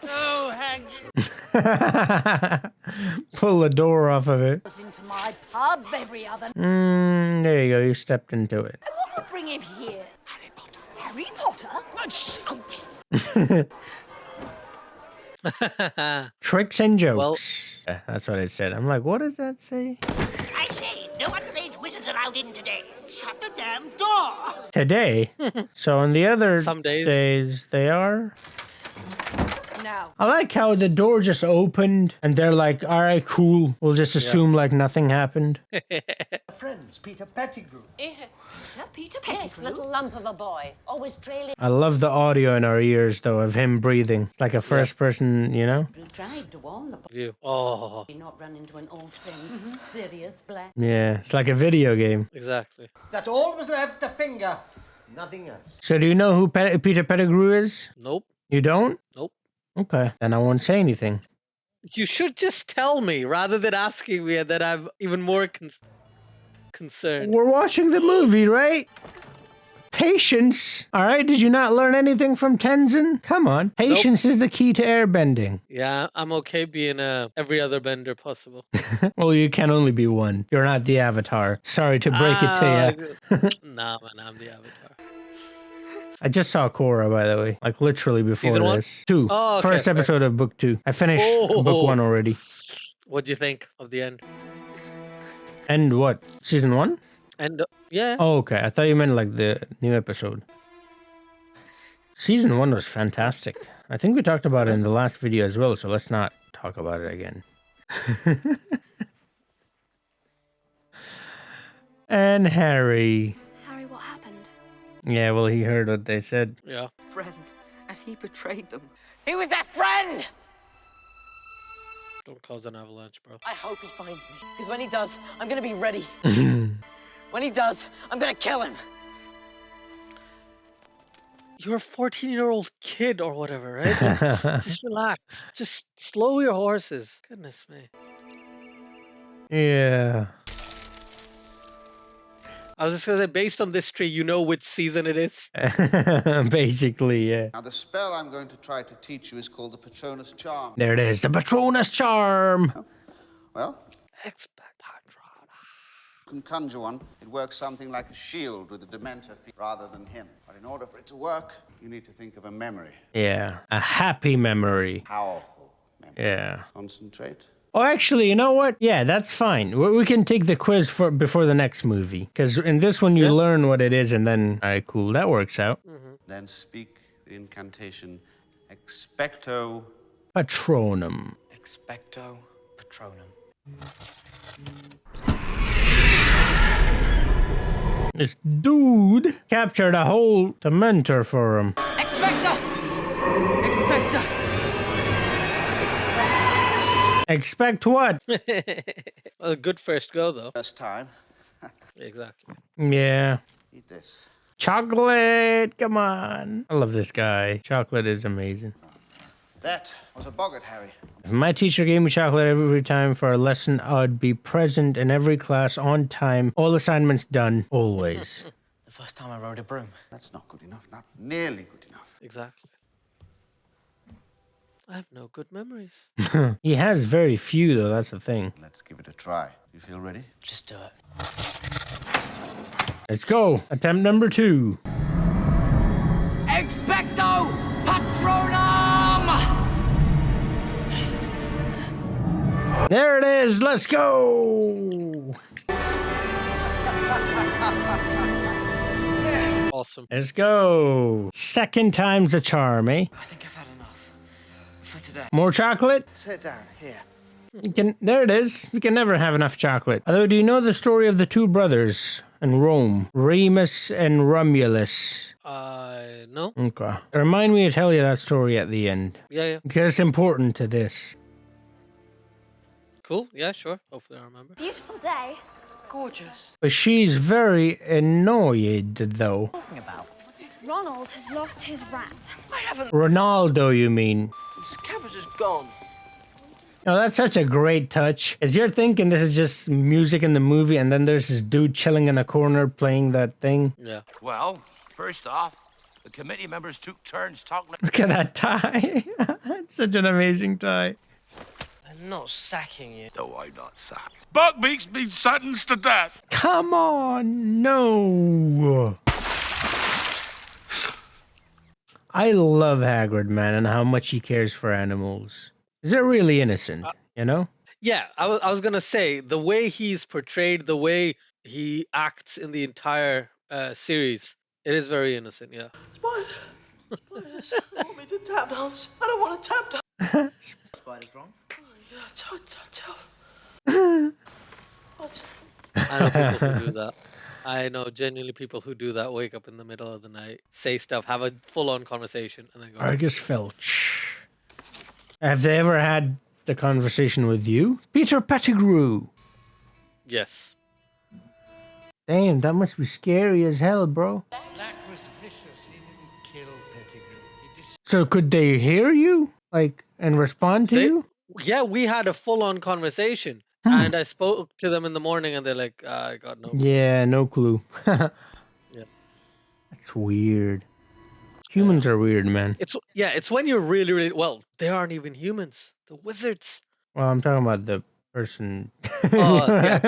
Oh, Hags. Pull the door off of it. Into my pub every other... There you go. You stepped into it. What would bring him here? Harry Potter. Harry Potter? Tricks and jokes. Yeah, that's what it said. I'm like, what does that say? I say, no underage wizards allowed in today. Shut the damn door. Today. So on the other Some days they are. No. I like how the door just opened and they're like, all right, cool. We'll just assume like nothing happened. Friends, Peter Pettigrew. Peter Yes, Pettigrew? little lump of a boy, always trailing. I love the audio in our ears, though, of him breathing. Like a first person, you know? We tried to warn the View. Oh, boy not run into an old thing. Sirius Black. Yeah, it's like a video game. exactly. That's all was left to finger. Nothing else. So do you know who Peter Pettigrew is? Nope. You don't? Nope. Okay, then I won't say anything. You should just tell me rather than asking me that I'm even more concerned. We're watching the movie, right? Patience. All right, did you not learn anything from Tenzin? Come on. Patience is the key to airbending. Yeah, I'm okay being every other bender possible. Well, you can only be one. You're not the Avatar. Sorry to break it to you. Nah, man, I'm the Avatar. I just saw Korra, by the way. Like, literally before Season one? this. 2. Oh, okay, First fair. episode of book 2. I finished Oh. book 1 already. What'd you think of the end? And what? Season 1? And yeah. Oh, okay. I thought you meant like the new episode. Season 1 was fantastic. I think we talked about it in the last video as well, so let's not talk about it again. And Harry. Harry, what happened? Yeah, well, he heard what they said. Yeah. Friend, and he betrayed them. He was their friend! Don't cause an avalanche, bro. I hope he finds me, because when he does, I'm gonna be ready. When he does, I'm gonna kill him. You're a 14-year-old kid or whatever, right? Like, just relax. Just slow your horses. Goodness me. Yeah. I was just gonna say, based on this tree, you know which season it is. Basically, yeah. Now, the spell I'm going to try to teach you is called the Patronus Charm. There it is, the Patronus Charm. Well, Expect you can conjure one. It works something like a shield with a Dementor rather than him. But in order for it to work, you need to think of a memory. Yeah, a happy memory. Powerful memory. Yeah. Concentrate. Oh, actually, you know what? Yeah, that's fine. We can take the quiz before the next movie. Because in this one, you learn what it is, and then... All right, cool. That works out. Then speak the incantation Expecto Patronum. Expecto Patronum. This dude captured a whole Dementor for him. Expecto! Expecto! Expect what? Well, a good first go, though. First time. Exactly. Yeah. Eat this. Chocolate! Come on. I love this guy. Chocolate is amazing. That was a boggart, Harry. If my teacher gave me chocolate every time for a lesson, I'd be present in every class on time. All assignments done. Always. The first time I rode a broom. That's not good enough. Not nearly good enough. Exactly. I have no good memories. He has very few, though. That's the thing. Let's give it a try. You feel ready? Just do it. Let's go. Attempt number 2. Expecto Patronum! There it is. Let's go. Awesome. Let's go. Second time's a charm, eh? I think I've had enough for today. More chocolate? Sit down here. There it is. We can never have enough chocolate. Although, do you know the story of the two brothers in Rome? Remus and Romulus. No. Okay. Remind me to tell you that story at the end. Yeah. Because it's important to this. Cool. Yeah, sure. Hopefully I remember. Beautiful day. Gorgeous. But she's very annoyed, though. Talking about? Ronald has lost his rat. I haven't. Ronaldo, you mean? His cabbage is gone. Oh, that's such a great touch. As you're thinking this is just music in the movie, and then there's this dude chilling in a corner playing that thing. Yeah. Well, first off, the committee members took turns talking. Look at that tie. It's such an amazing tie. I'm not sacking you. No, I'm not sacked. Buckbeak's been sentenced to death. Come on, no. I love Hagrid, man, and how much he cares for animals. They're really innocent, you know? Yeah, I was gonna say the way he's portrayed, the way he acts in the entire series, it is very innocent. Yeah. Spiders. Spiders. I want me to tap dance. I don't want to tap dance. Spider's wrong. Yeah, tell. What? I know people who do that. I know genuinely people who do that. Wake up in the middle of the night, say stuff, have a full-on conversation, and then go. Argus Filch. Have they ever had the conversation with you? Peter Pettigrew. Yes. Damn, that must be scary as hell, bro. Black was vicious. He didn't kill Pettigrew. So could they hear you? Like, and respond to you? Yeah, we had a full-on conversation, and I spoke to them in the morning, and they're like, "I got no." Yeah, no clue. Yeah. That's weird. Humans are weird, man. It's when you're really, really well. They aren't even humans. The wizards. Well, I'm talking about the person. Oh, yeah.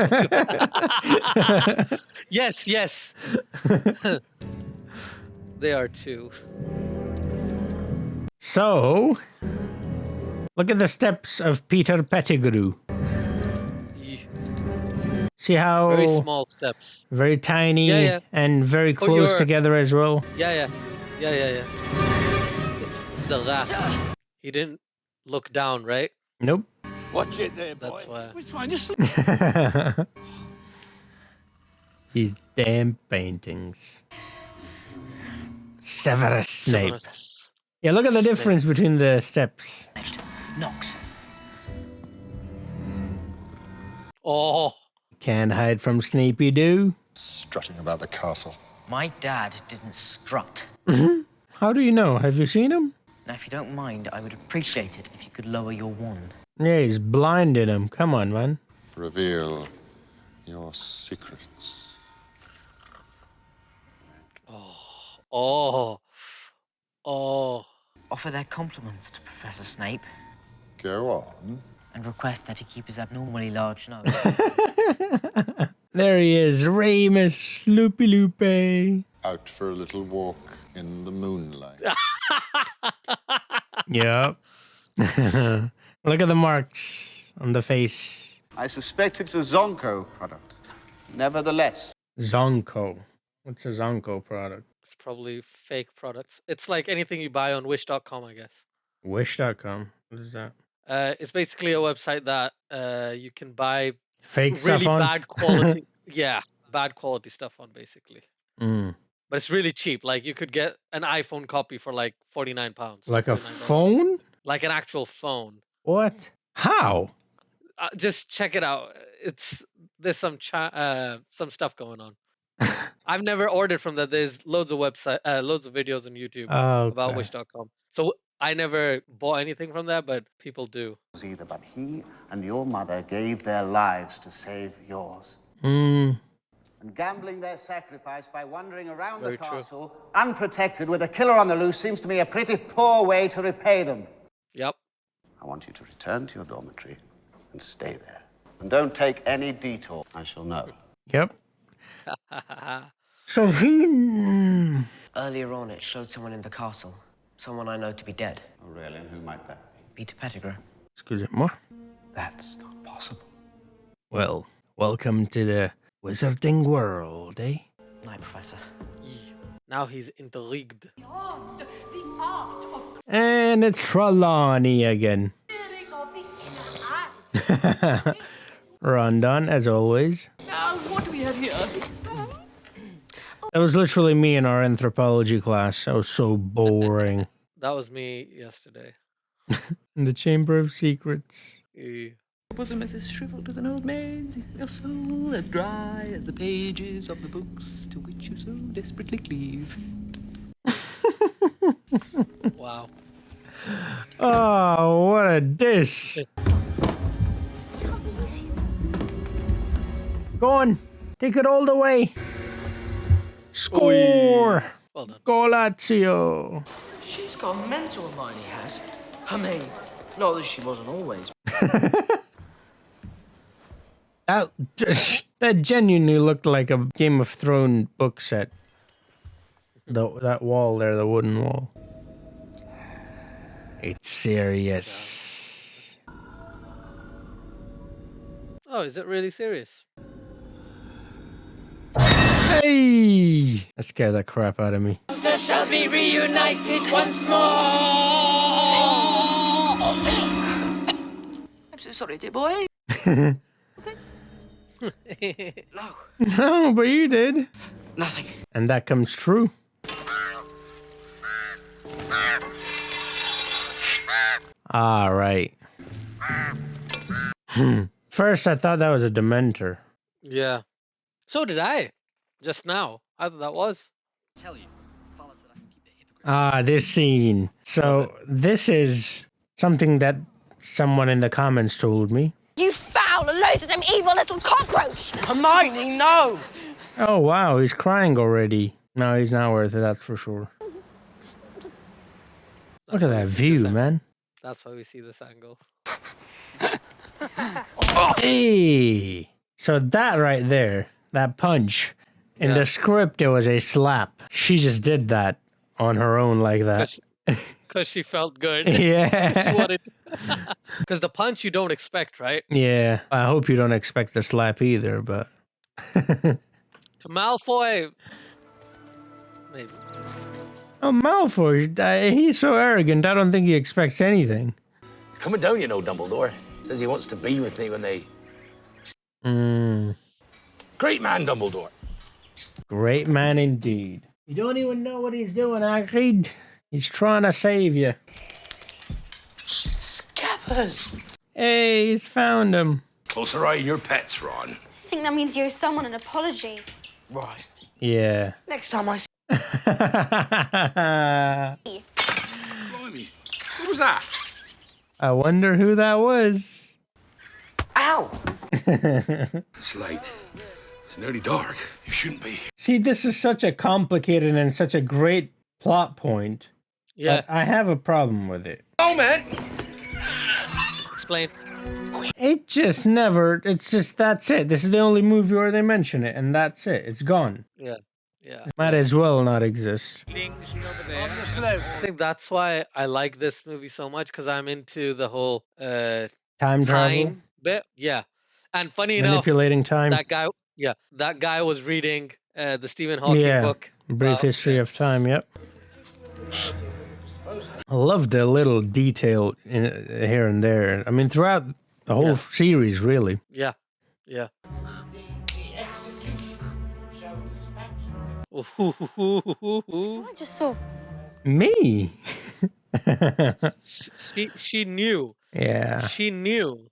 Yes. They are too. So, look at the steps of Peter Pettigrew. See how Very small steps. very tiny Yeah. and very close together as well. Yeah. It's the rat. He didn't look down, right? Nope. Watch it there, boy. That's why. We're trying to sleep. These damn paintings. Severus Snape. Severus Yeah, look at the Snape. difference between the steps. Knox. Oh. Can't hide from Snapey Doo. Strutting about the castle. My dad didn't strut. How do you know? Have you seen him? Now, if you don't mind, I would appreciate it if you could lower your wand. Yeah, he's blinding him. Come on, man. Reveal your secrets. Oh. Oh. Offer their compliments to Professor Snape Go on. and request that he keep his abnormally large nose. There he is, Remus Loopy. Out for a little walk in the moonlight. Yep. Look at the marks on the face. I suspect it's a Zonko product. Nevertheless. Zonko. What's a Zonko product? It's probably fake products. It's like anything you buy on Wish.com, I guess. Wish.com. What is that? It's basically a website that you can buy Fake really stuff on? bad quality. Yeah, bad quality stuff on, basically. Mm. But it's really cheap. Like you could get an iPhone copy for like £49. Like a $49. phone? Like an actual phone. What? How? Just check it out. There's some stuff going on. I've never ordered from that. There's loads of loads of videos on YouTube about Okay. Wish.com. So I never bought anything from that, but people do. Either, but he and your mother gave their lives to save yours. Mm. And gambling their sacrifice by wandering around Very the true. castle, unprotected, with a killer on the loose, seems to me a pretty poor way to repay them. Yep. I want you to return to your dormitory and stay there. And don't take any detour. I shall know. Yep. So he... Earlier on, it showed someone in the castle. Someone I know to be dead. Oh, really? And who might that be? Peter Pettigrew. Excusez-moi. That's not possible. Well, welcome to the wizarding world, eh? Night, Professor. Now he's intrigued. Beyond the art of And it's Trelawney again. clearing of the inner eye. Rondon, as always. Now, what do we have here? That was literally me in our anthropology class. That was so boring. That was me yesterday. In the Chamber of Secrets. Eh. Bosom as shriveled as an old maid's, your soul as dry as the pages of the books to which you so desperately cleave. Wow. Oh, what a diss. Go on. Take it all the way. Score. Well done. Golazio. She's gone mental, Hermione has. I mean, not that she wasn't always. That genuinely looked like a Game of Thrones book set. That wall there, the wooden wall. It's serious. Oh, is it really serious? Hey! That scared the crap out of me. Monsters shall be reunited once more. I'm so sorry, dear boy. No, but you did. Nothing. And that comes true. All right. First, I thought that was a Dementor. Yeah. So did I. Just now. I thought that was. Tell you. Ah, this scene. So, this is something that someone in the comments told me. You foul, loathsome, evil little cockroach! Hermione, no! Oh, wow, he's crying already. No, he's not worth it, that's for sure. Look at that view, man. That's why we see this angle. Hey! So that right there, that punch, in the script it was a slap. She just did that on her own like that. Because she felt good. Yeah. She wanted. Because the punch you don't expect, right? Yeah, I hope you don't expect the slap either, but... To Malfoy. Maybe. Oh, Malfoy, he's so arrogant, I don't think he expects anything. He's coming down, you know, Dumbledore. Says he wants to be with me when they... Mm. Great man, Dumbledore. Great man indeed. You don't even know what he's doing, Hagrid. He's trying to save you. Scabbers! Hey, he's found him. Closer eye on your pets, Ron. I think that means you owe someone an apology. Right. Yeah. Next time I see... Blimey. What was that? I wonder who that was. Ow! It's late. It's nearly dark. You shouldn't be. See, this is such a complicated and such a great plot point. Yeah. But I have a problem with it. Oh, man! Explain. It just never, it's just, that's it. This is the only movie where they mention it, and that's it. It's gone. Yeah. Yeah. It might as well not exist. I think that's why I like this movie so much, because I'm into the whole Time travel? bit. Yeah. And funny Manipulating enough, time. that guy was reading the Stephen Hawking book. Brief History of Time, yep. I love the little detail here and there. I mean, throughout the whole series, really. Yeah. Yeah. I just saw. Me? She knew. Yeah. She knew.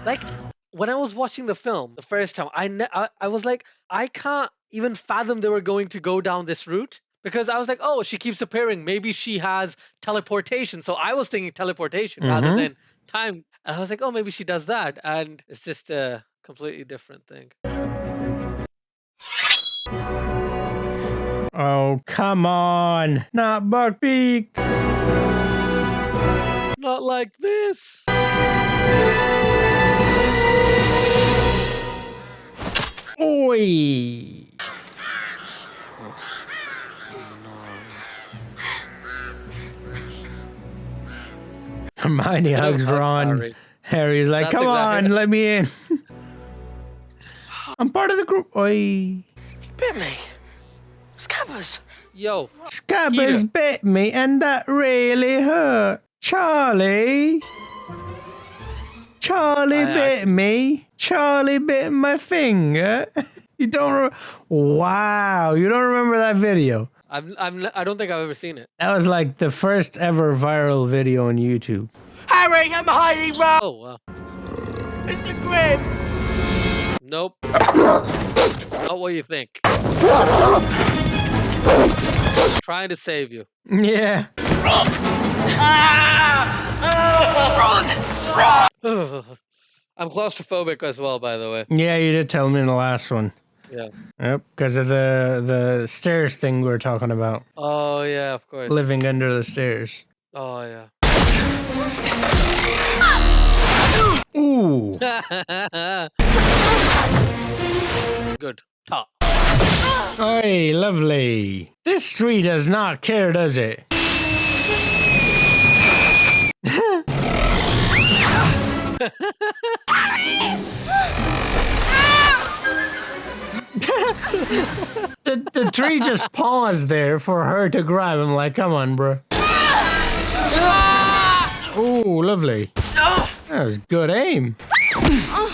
Like, when I was watching the film the first time, I was like, I can't even fathom they were going to go down this route, because I was like, oh, she keeps appearing. Maybe she has teleportation. So I was thinking teleportation rather than time. And I was like, oh, maybe she does that. And it's just a completely different thing. Oh, come on. Not Buckbeak. Not like this. Oi. Hermione hugs Ron. Harry's like, That's come on, exactly- let me in. I'm part of the group. Oi. You bit me. Scabbers. Yo. Scabbers bit me and that really hurt. Charlie. Charlie bit me. Charlie bit my finger. You don't wow, you don't remember that video? I don't think I've ever seen it. That was like the first ever viral video on YouTube. Harry, I'm hiding, bro! Oh, wow. It's the Grim! Nope. It's not what you think. Trying to save you. Yeah. Run! Run! I'm claustrophobic as well, by the way. Yeah, you did tell me in the last one. Yeah. Yep, because of the stairs thing we were talking about. Oh, yeah, of course. Living under the stairs. Oh, yeah. Ooh. Good. Top. Oi, lovely. This tree does not care, does it? the tree just paused there for her to grab him. Like, come on, bro. Ooh, lovely. That was good aim. Oh,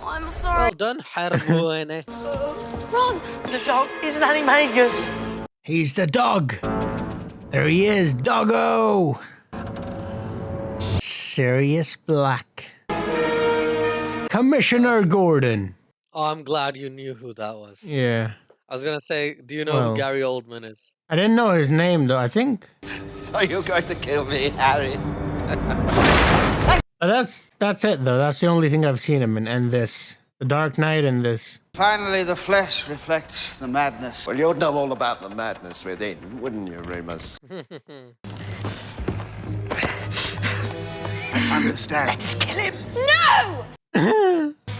I'm sorry. Well done, Hermione. Run! The dog is an animagus. He's the dog. There he is, doggo. Sirius Black. Commissioner Gordon. Oh, I'm glad you knew who that was. Yeah. I was going to say, do you know who Gary Oldman is? I didn't know his name, though, I think. Are you going to kill me, Harry? That's it, though. That's the only thing I've seen him in, and this. The Dark Knight and this. Finally, the flesh reflects the madness. Well, you'd know all about the madness within, wouldn't you, Remus? I understand. Let's kill him. No!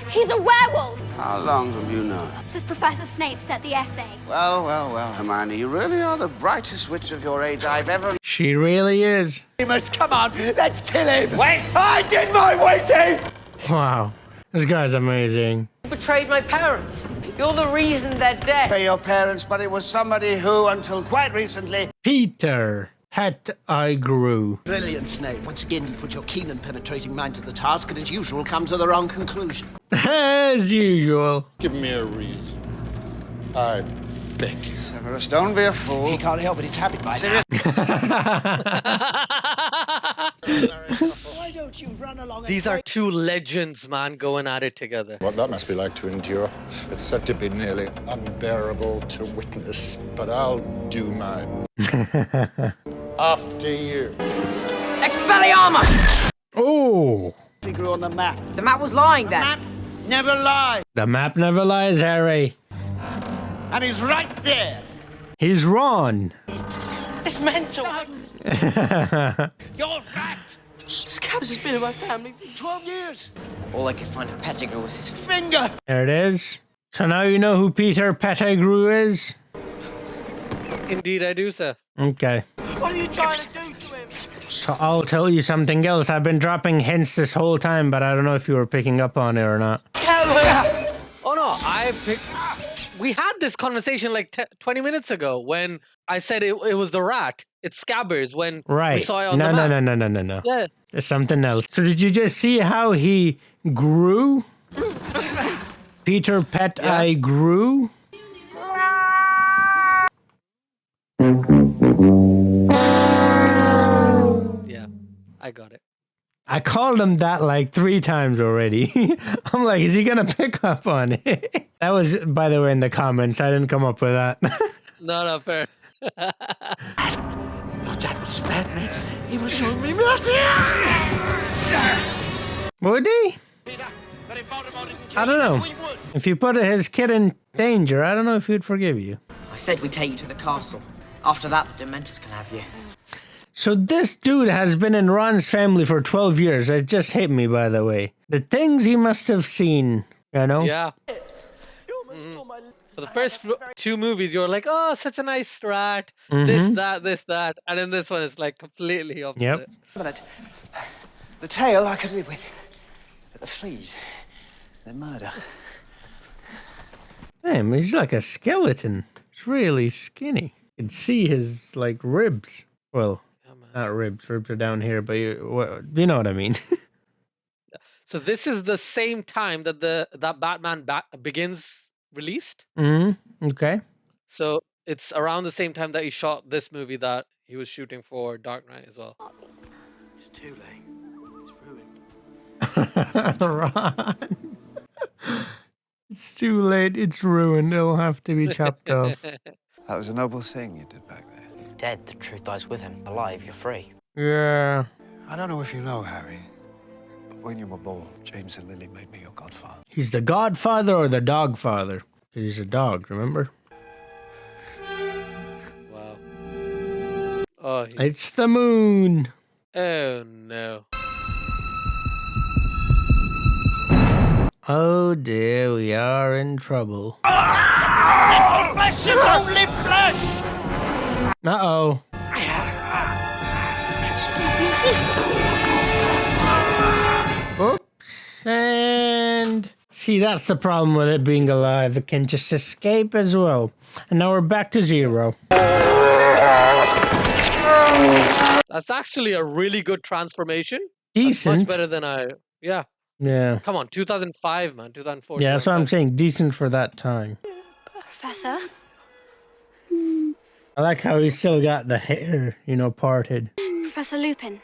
He's a werewolf. How long have you known? Since Professor Snape said the essay. Well, Hermione, you really are the brightest witch of your age I've ever... She really is. Remus, come on, let's kill him. Wait! I did my waiting! Wow. This guy's amazing. You betrayed my parents. You're the reason they're dead. Your parents, but it was somebody who, until quite recently... Peter. Pettigrew. Brilliant, Snape. Once again, you put your keen and penetrating mind to the task, and as usual, come to the wrong conclusion. As usual. Give me a reason. I beg you. Severus, don't be a fool. He can't help it, it's habit by Serious. Why don't you run along? These are two legends, man, going at it together. What that must be like to endure. It's said to be nearly unbearable to witness, but I'll do my... After you. Expelliarmus! Oh! He grew on the map. The map was lying then. Map never lies. The map never lies, Harry. And he's right there. He's Ron. It's mental. You're right. Scabs has been in my family for 12 years. All I could find of Pettigrew was his Finger. There it is. So now you know who Peter Pettigrew is? Indeed, I do, sir. Okay. What are you trying to do to him? So I'll tell you something else. I've been dropping hints this whole time, but I don't know if you were picking up on it or not. Oh no, we had this conversation like 20 minutes ago when I said it was the rat. It's Scabbers when Right. we saw it on the map. No. Yeah. There's something else. So did you just see how he grew? Peter Pettigrew? Yeah, I got it. I called him that like 3 times already. I'm like, is he going to pick up on it? That was, by the way, in the comments. I didn't come up with that. No, fair. That was Batman. He was showing me mercy. Would he? I don't know. If you put his kid in danger, I don't know if he'd forgive you. I said we'd take you to the castle. After that, the Dementors can have you. So this dude has been in Ron's family for 12 years. It just hit me, by the way. The things he must have seen, you know? Yeah. For the first 2 movies, you're like, oh, such a nice rat. This, that. And then this one is like completely opposite. Yep. The tail I could live with. But the fleas, the murder. Damn, he's like a skeleton. He's really skinny. You can see his, like, ribs. Well, not ribs. Ribs are down here, but you know what I mean. So this is the same time that that Batman Begins released. Okay. So it's around the same time that he shot this movie that he was shooting for Dark Knight as well. It's too late. It's ruined. Ron. It's too late. It's ruined. It'll have to be chopped off. That was a noble thing you did back there. Dead, the truth lies with him. Alive, you're free. Yeah. I don't know if you know, Harry, but when you were born, James and Lily made me your godfather. He's the godfather or the dog father? He's a dog, remember? Wow. Oh, it's the moon. Oh, no. Oh, dear, we are in trouble. This flesh is only flesh! Uh-oh. Oops, and... See, that's the problem with it being alive. It can just escape as well. And now we're back to 0. That's actually a really good transformation. Decent. That's much better than Yeah. Yeah. Come on, 2005, man. 2004. Yeah, that's what I'm saying. Decent for that time. Professor? I like how he's still got the hair, you know, parted. Professor Lupin.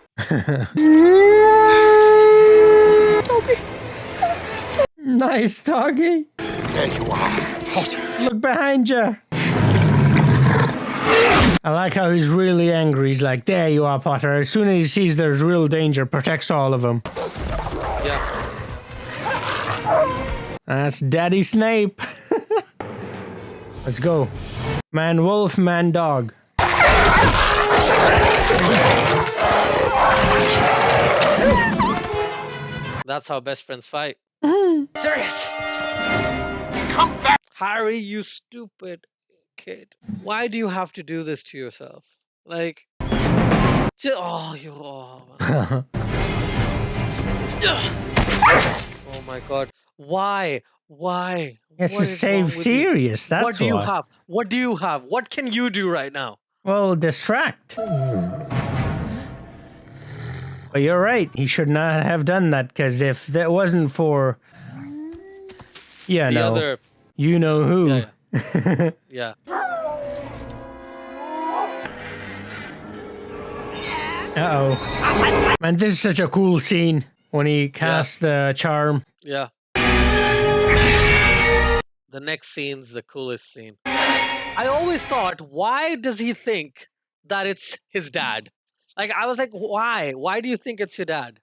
Nice, doggy. There you are, Potter. Look behind you. I like how he's really angry. He's like, there you are, Potter. As soon as he sees there's real danger, protects all of them. Yeah. That's Daddy Snape. Let's go. Man wolf, man dog. That's how best friends fight. Serious. Come back! Harry, you stupid kid. Why do you have to do this to yourself? Like, oh my god. Why? It's to save Sirius, that's What do you have? What do you have? What can you do right now? Well, distract. But you're right. He should not have done that, because if that wasn't for... Yeah, The no. other... You know who. Yeah. Uh-oh. Man, this is such a cool scene when he casts the charm. Yeah. The next scene's the coolest scene. I always thought, why does he think that it's his dad? Like, I was like, why? Why do you think it's your dad?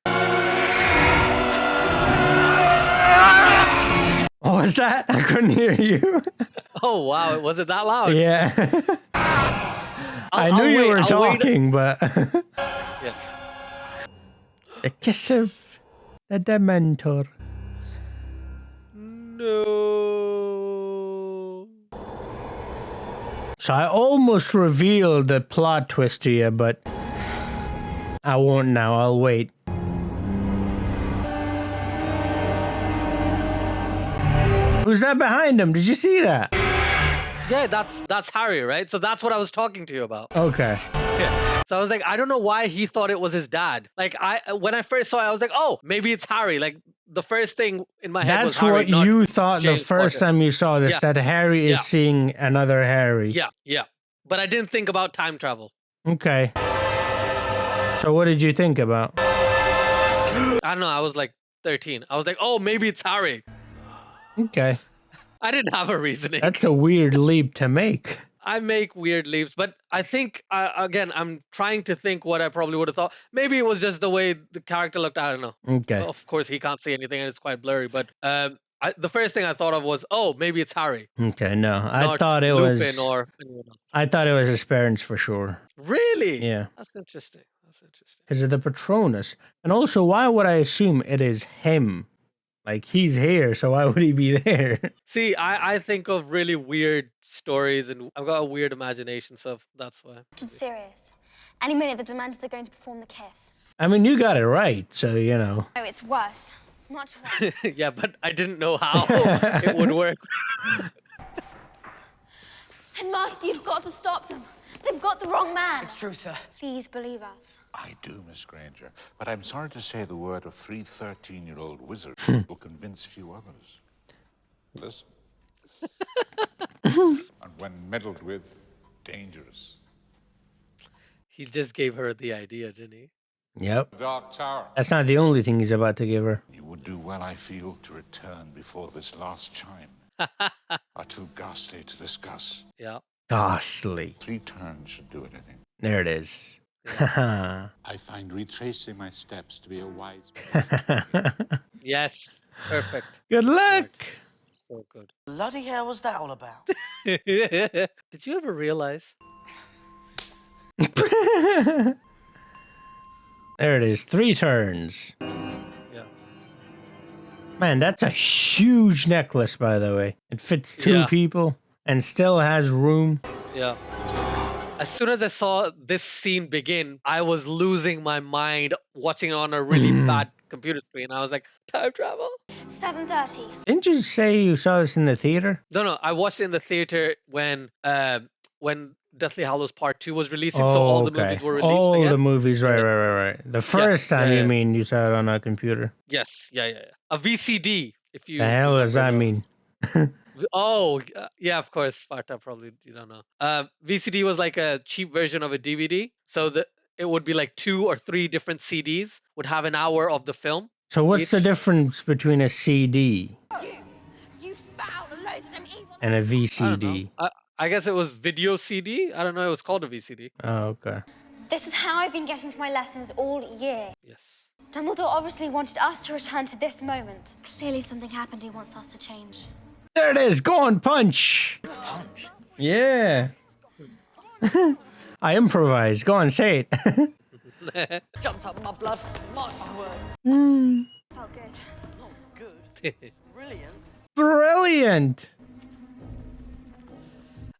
What was that? I couldn't hear you. Oh, wow. Was it that loud? Yeah. I knew you were talking, but... Yeah. The kiss of the Dementor. No. So I almost revealed the plot twist to you, but I won't now. I'll wait. Who's that behind him? Did you see that? Yeah, that's Harry, right? So that's what I was talking to you about. Okay. Yeah. So I was like, I don't know why he thought it was his dad. Like, when I first saw it, I was like, oh, maybe it's Harry. Like, the first thing in my head was That's Harry, what not you thought James the first Potter. time you saw this, Yeah. that Harry is Yeah. seeing another Harry. Yeah. But I didn't think about time travel. Okay. So what did you think about? I don't know. I was like 13. I was like, oh, maybe it's Harry. Okay. I didn't have a reasoning. That's a weird leap to make. I make weird leaps, but I think, again, I'm trying to think what I probably would have thought. Maybe it was just the way the character looked. I don't know. Okay. Of course, he can't see anything and it's quite blurry, but the first thing I thought of was, oh, maybe it's Harry. Okay, no. I Not thought it Lupin was... or anyone else. I thought it was his parents for sure. Really? Yeah. That's interesting. That's interesting. Because of the Patronus. And also, why would I assume it is him? Like, he's here, so why would he be there? See, I think of really weird stories, and I've got a weird imagination, so that's why. Which is serious. Any minute, the Dementors are going to perform the kiss. I mean, you got it right, so, you know. Oh, it's worse. Much worse. Yeah, but I didn't know how it would work. Headmaster, you've got to stop them. They've got the wrong man. It's true, sir. Please believe us. I do, Miss Granger, but I'm sorry to say the word of 3 13-year-old wizards will convince few others. Listen. And when meddled with, dangerous. He just gave her the idea, didn't he? Yep. Dark Tower. That's not the only thing he's about to give her. You would do well, I feel, to return before this last chime. Are too ghastly to discuss. Yeah. Ghastly. 3 turns should do it, I think. There it is. I find retracing my steps to be a wise... Yes. Perfect. Good luck. So good. Bloody hell was that all about? Did you ever realize? There it is. 3 turns. Yeah. Man, that's a huge necklace, by the way. It fits 2 Yeah. people and still has room. Yeah. As soon as I saw this scene begin, I was losing my mind watching it on a really bad computer screen. I was like, time travel? 7:30. Didn't you say you saw this in the theater? No. I watched it in the theater when Deathly Hallows Part 2 was releasing, so all the movies were released All again. the movies, right. The first time, you mean, you saw it on a computer. Yes, yeah. A VCD, if you... The hell does that mean? Oh, yeah, of course. Farta, probably you don't know. VCD was like a cheap version of a DVD. So it would be like 2 or 3 different CDs would have an hour of the film. So what's the difference between a CD You foul, loathsome, evil. and a I don't VCD? know. I guess it was video CD. I don't know. It was called a VCD. Oh, okay. This is how I've been getting to my lessons all year. Yes. Dumbledore obviously wanted us to return to this moment. Clearly something happened he wants us to change. There it is. Go on, punch. Punch. Yeah. I improvise. Go on, say it. Jumped up my blood. Mark my words. Felt good. Not good. Brilliant. Brilliant.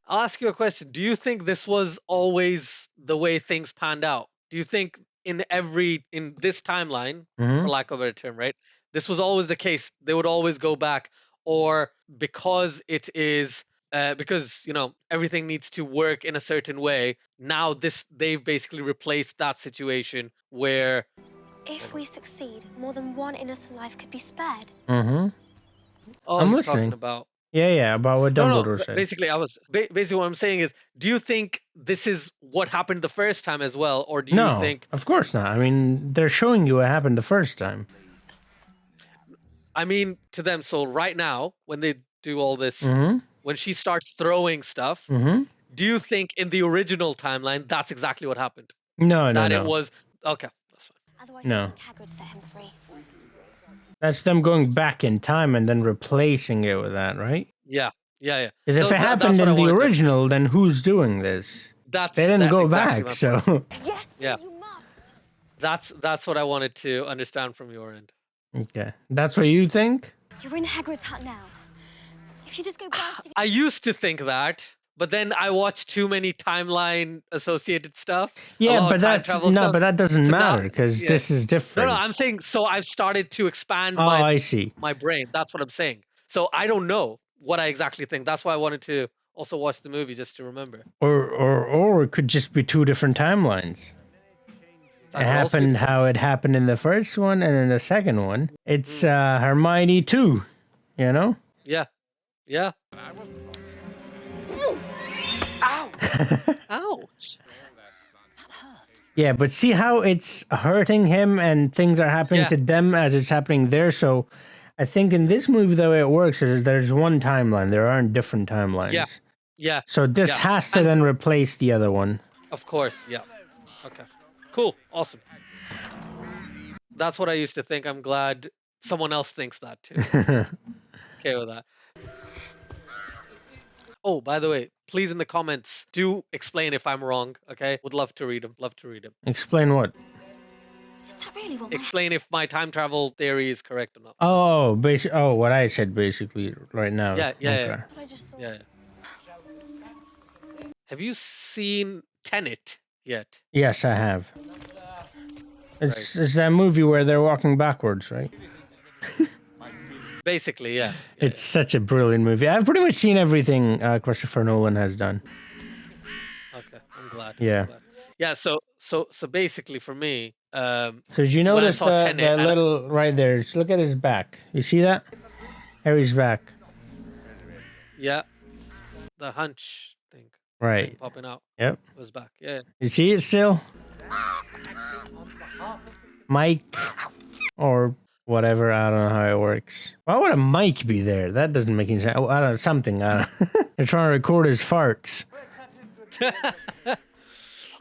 I'll ask you a question. Do you think this was always the way things panned out? Do you think in this timeline, for lack of a better term, right? This was always the case. They would always go back, or because it is because everything needs to work in a certain way. Now they've basically replaced that situation where If we succeed, more than one innocent life could be spared. Mm-hmm. I'm he's listening. talking about. Yeah, about what Dumbledore said. Basically, basically what I'm saying is, do you think this is what happened the first time as well, or do you think? Of course not. I mean, they're showing you what happened the first time. I mean, to them. So right now, when they do all this, Mm-hmm. when she starts throwing stuff, Mm-hmm. do you think in the original timeline that's exactly what happened? No. It was okay. That's fine. Otherwise, No. I think Hagrid set him free. That's them going back in time and then replacing it with that, right? Yeah. Because if it happened in the original, then who's doing this? They didn't go back, so. Yes, yeah. you must. That's what I wanted to understand from your end. Okay, that's what you think? You're in Hagrid's hut now. If you just go past I used to think that, but then I watched too many timeline associated stuff. Yeah, but but that doesn't matter because this is different. No, I'm saying so I've started to expand I see. my brain. That's what I'm saying. So I don't know what I exactly think. That's why I wanted to also watch the movie just to remember. Or it could just be two different timelines. It happened how it happened in the first one and in the second one. It's Hermione too, Yeah. Ow! Ouch. Yeah, but see how it's hurting him and things are happening to them as it's happening there. So I think in this movie, the way it works is there's one timeline. There aren't different timelines. Yeah. So this has to then replace the other one. Of course, yeah. Okay. Cool. Awesome. That's what I used to think. I'm glad someone else thinks that too. Okay with that. Oh, by the way, please in the comments do explain if I'm wrong, okay? Would love to read them. Explain what? Is that really what? Explain if my time travel theory is correct or not. What I said basically right now. Yeah. What I just saw. Yeah. Have you seen Tenet yet? Yes, I have. It's that movie where they're walking backwards, right? Basically, yeah. It's such a brilliant movie. I've pretty much seen everything Christopher Nolan has done. Okay, I'm glad. Yeah. Yeah, so basically for me, so did you notice that little right there? Just look at his back. You see that? Harry's back. Yeah. The hunch thing. Right. Popping out. Yep. Was back. Yeah. You see it still? Mike or whatever, I don't know how it works. Why would a mic be there? That doesn't make any sense. I don't know, something. They're trying to record his farts.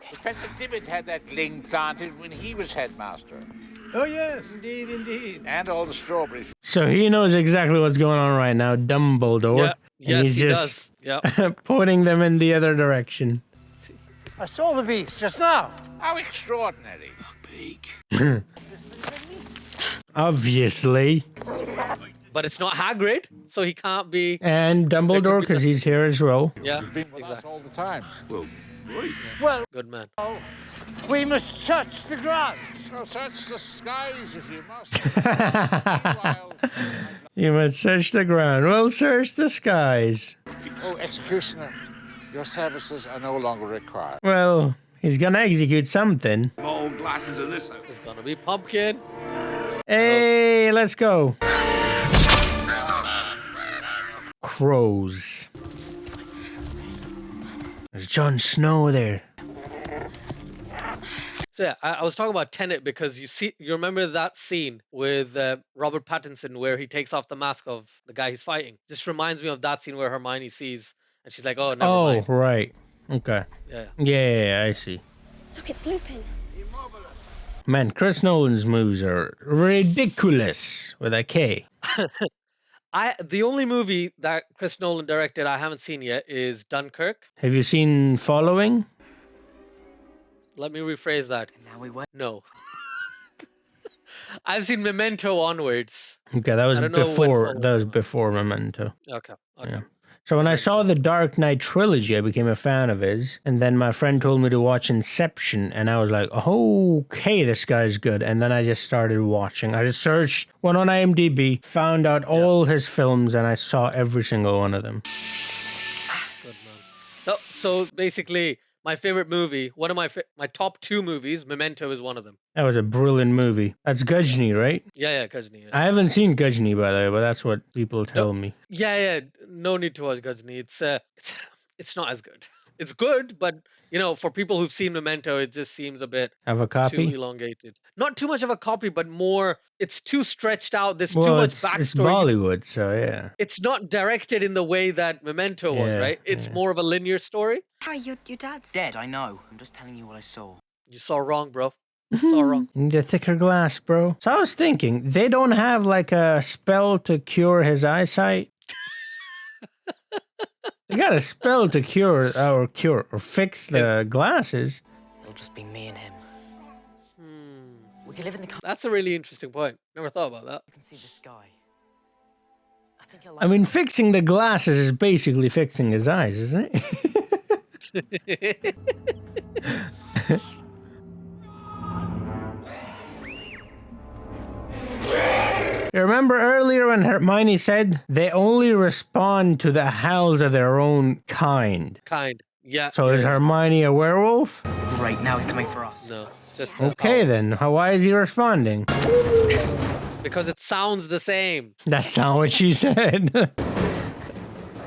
Professor Dibbit had that ling planted when he was headmaster. Oh, yes, indeed. And all the strawberries. So he knows exactly what's going on right now, Dumbledore. Yeah. Yes, he's he just does. Yeah. pointing them in the other direction. I saw the beast just now. How extraordinary. Obviously. But it's not Hagrid, so he can't be. And Dumbledore, because he's here as well. Yeah, He's been with us all the time. Well, good man. We must search the ground. So search the skies if you must. You must search the ground. We'll search the skies. Oh, executioner, your services are no longer required. Well, he's gonna execute something. More glasses of this. It's gonna be pumpkin. Hey, let's go. Crows. There's Jon Snow there. So yeah, I was talking about Tenet because you remember that scene with Robert Pattinson where he takes off the mask of the guy he's fighting. Just reminds me of that scene where Hermione sees and she's like, "Oh, never mind." Oh, right. Okay. Yeah, I see. Look, it's Lupin. Man, Chris Nolan's movies are ridiculous with a K. The only movie that Chris Nolan directed I haven't seen yet is Dunkirk. Have you seen Following? Let me rephrase that. No. I've seen Memento onwards. Okay, that was before. That was before Memento. Okay. Yeah. So when I saw the Dark Knight trilogy, I became a fan of his. And then my friend told me to watch Inception. And I was like, okay, this guy's good. And then I just started watching. I just searched, went on IMDb, found out all his films, and I saw every single one of them. So basically, my favorite movie, one of my top 2 movies, Memento is one of them. That was a brilliant movie. That's Gajni, right? Yeah, Ghazni. I haven't seen Gajni, by the way, but that's what people tell me. Yeah. No need to watch Ghazni. It's not as good. It's good, but for people who've seen Memento, it just seems a bit Have a too copy? elongated. Not too much of a copy, but more. It's too stretched out. There's too Well, much it's backstory. Bollywood, so yeah. It's not directed in the way that Memento was, Yeah, right? It's more of a linear story. Harry, your dad's Dead, I know. I'm just telling you what I saw. You saw wrong, bro. Saw wrong. You need a thicker glass, bro. So I was thinking, they don't have like a spell to cure his eyesight. They got a spell to cure or fix the glasses. It'll just be me and him. We can live in the. That's a really interesting point. Never thought about that. You can see the sky. I think I mean, fixing the glasses is basically fixing his eyes, isn't it? You remember earlier when Hermione said they only respond to the howls of their own kind? Yeah. So is Hermione a werewolf? Great, now he's coming for us. No, just Okay then. Why is he responding? because it sounds the same. That's not what she said.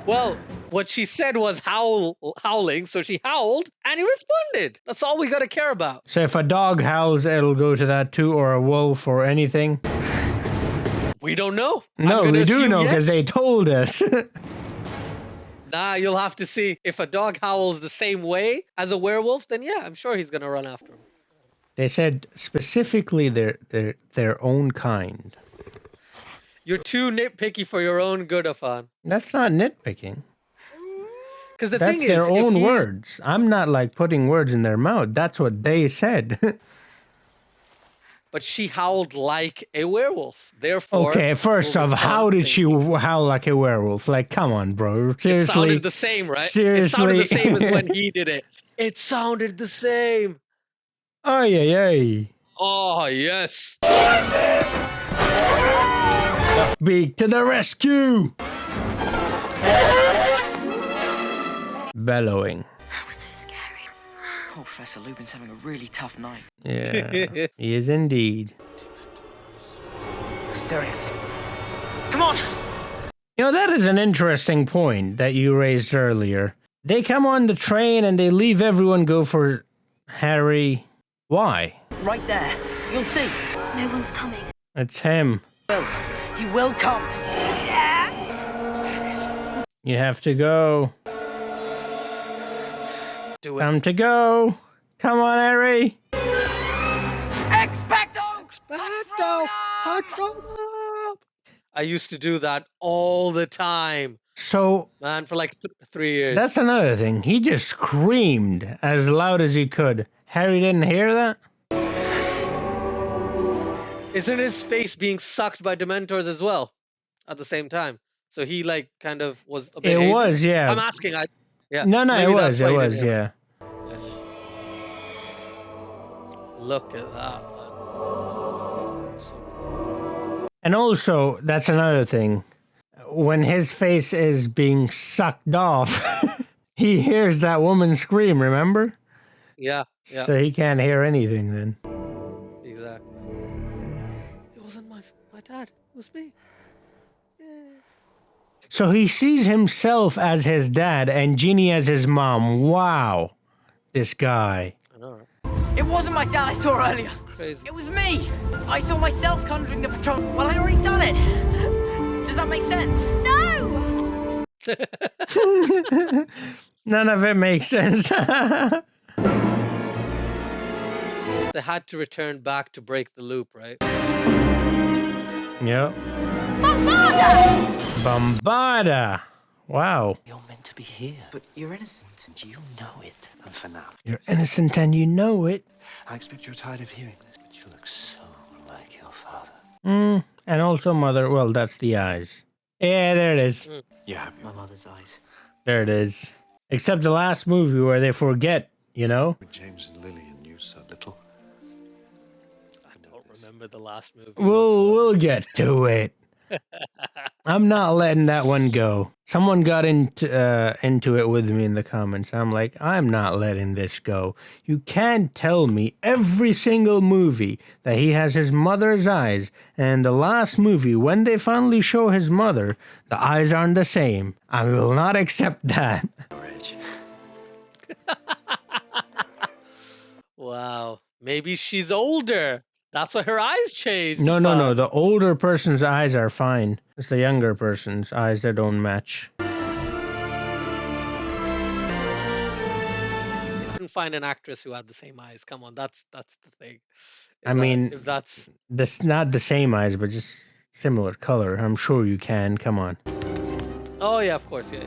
Well, what she said was howling, so she howled and he responded. That's all we gotta care about. So if a dog howls, it'll go to that too, or a wolf, or anything? We don't know. No, we do know because they told us. Nah, you'll have to see. If a dog howls the same way as a werewolf, then yeah, I'm sure he's gonna run after him. They said specifically their own kind. You're too nitpicky for your own good, Affan. That's not nitpicking. Because the That's thing is, their if own he's- words. I'm not like putting words in their mouth. That's what they said. But she howled like a werewolf. Therefore, Okay, first we'll off, respond how did to she howl like a werewolf? Like, come on, bro. It Seriously. sounded the same, right? Seriously. It sounded the same as when he did it. It sounded the same. Ay, ay, ay. Oh, yes. Beak to the rescue! Bellowing. Oh, Professor Lupin's having a really tough night. Yeah, he is indeed. Serious. Come on! You know, that is an interesting point that you raised earlier. They come on the train and they leave everyone go for Harry. Why? Right there. You'll see. No one's coming. It's him. He will come. You have to go. Do Time to go. Come on, Harry. Expecto! Expecto Patronum! I used to do that all the time. So, Man, for like 3 years. that's another thing. He just screamed as loud as he could. Harry didn't hear that? Isn't his face being sucked by Dementors as well at the same time? So he like kind of was a bit It hazy? was, yeah. I'm asking. Yeah. No, Maybe it that's was, why he didn't hear yeah. Look at that, man. And also, that's another thing. When his face is being sucked off, he hears that woman scream, remember? Yeah. So he can't hear anything then. Exactly. It wasn't my dad. It was me. So he sees himself as his dad and Ginny as his mom. Wow. This guy. I know, right? It wasn't my dad I saw earlier. Crazy. It was me. I saw myself conjuring the Patron. Well, I'd already done it. Does that make sense? No! None of it makes sense. They had to return back to break the loop, right? Yep. Bombarda! Bombarda. Wow. You're meant to be here. But you're innocent, and you know it. And for now, You're innocent and you know it. I expect you're tired of hearing this, but you look so like your father. And also mother. Well, that's the eyes. Yeah, there it is. Yeah, My mother's eyes. There it is. Except the last movie where they forget, you know? James and Lillian knew so little. I don't remember the last movie. We'll get to it. I'm not letting that one go. Someone got into it with me in the comments. I'm like, I'm not letting this go. You can't tell me every single movie that he has his mother's eyes, and the last movie, when they finally show his mother, the eyes aren't the same. I will not accept that. Wow. Maybe she's older. That's why her eyes changed. No. The older person's eyes are fine. It's the younger person's eyes that don't match. You couldn't find an actress who had the same eyes. Come on, that's the thing. If that's not the same eyes, but just similar color. I'm sure you can. Come on. Oh yeah, of course, yeah.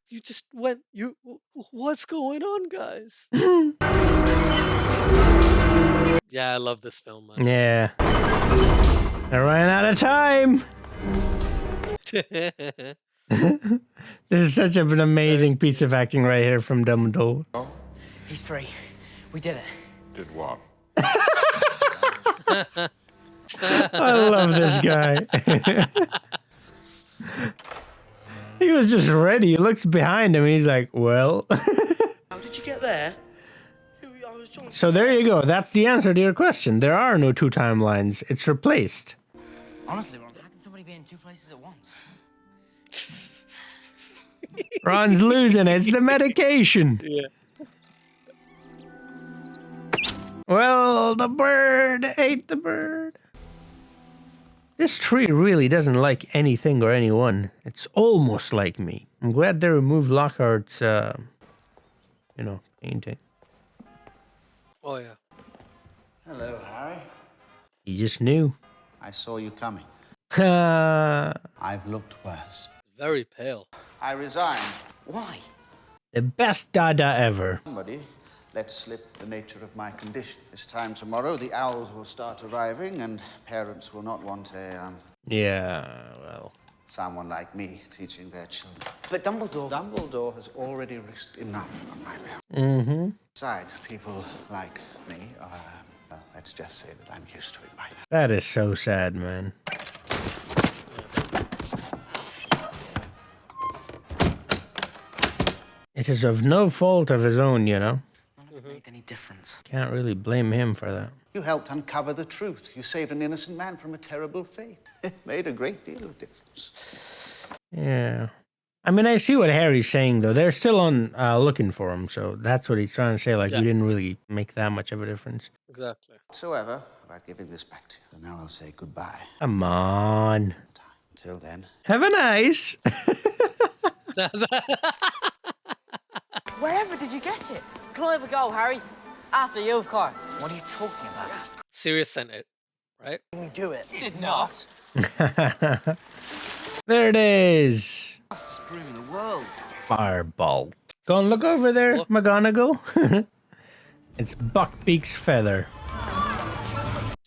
You just went. What's going on, guys? Yeah, I love this film, man. Yeah. I ran out of time. This is such an amazing piece of acting right here from Dumbledore. He's free. We did it. Did what? I love this guy. He was just ready. He looks behind him and he's like, well. How did you get there? So there you go. That's the answer to your question. There are no two timelines. It's replaced. Honestly, Ron, how can somebody be in two places at once? Ron's losing. It's the medication. Yeah. Well, the bird ate the bird. This tree really doesn't like anything or anyone. It's almost like me. I'm glad they removed Lockhart's, painting. Oh, yeah. Hello, Harry. He just knew. I saw you coming. The I've looked worse. Very pale. I resigned. Why? best dada ever. Somebody let slip the nature of my condition. This time tomorrow, the owls will start arriving, and parents will not want Yeah, well... someone like me teaching their children. But Dumbledore... Dumbledore has already risked enough on my behalf. Mm-hmm. Besides, people like me are... well, let's just say that I'm used to it by now. That is so sad, man. It is of no fault of his own, you know? None of it made any difference. Can't really blame him for that. You helped uncover the truth. You saved an innocent man from a terrible fate. It made a great deal of difference. Yeah. I mean, I see what Harry's saying, though. They're still on looking for him, so that's what he's trying to say. Like, Yeah. we didn't really make that much of a difference. Exactly. Whatsoever about giving this back to you. And now I'll say goodbye. Come on. Until then. Have a nice. Wherever did you get it? Can I have a go, Harry? After you, of course. What are you talking about? Sirius sent it, right? You do it. Did not. There it is. Fastest broom in the world. Firebolt. Go and look over there, McGonagall. It's Buckbeak's feather.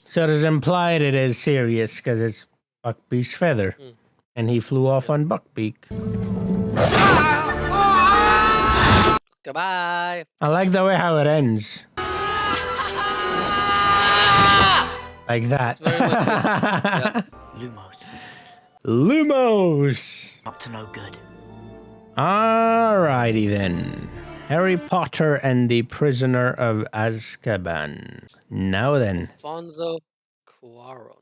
So it is implied it is Sirius because it's Buckbeak's feather. And he flew off on Buckbeak. Goodbye. I like the way how it ends. Like that. Lumos. Lumos. Up to no good. Alrighty then. Harry Potter and the Prisoner of Azkaban. Now then. Alfonso Cuarón.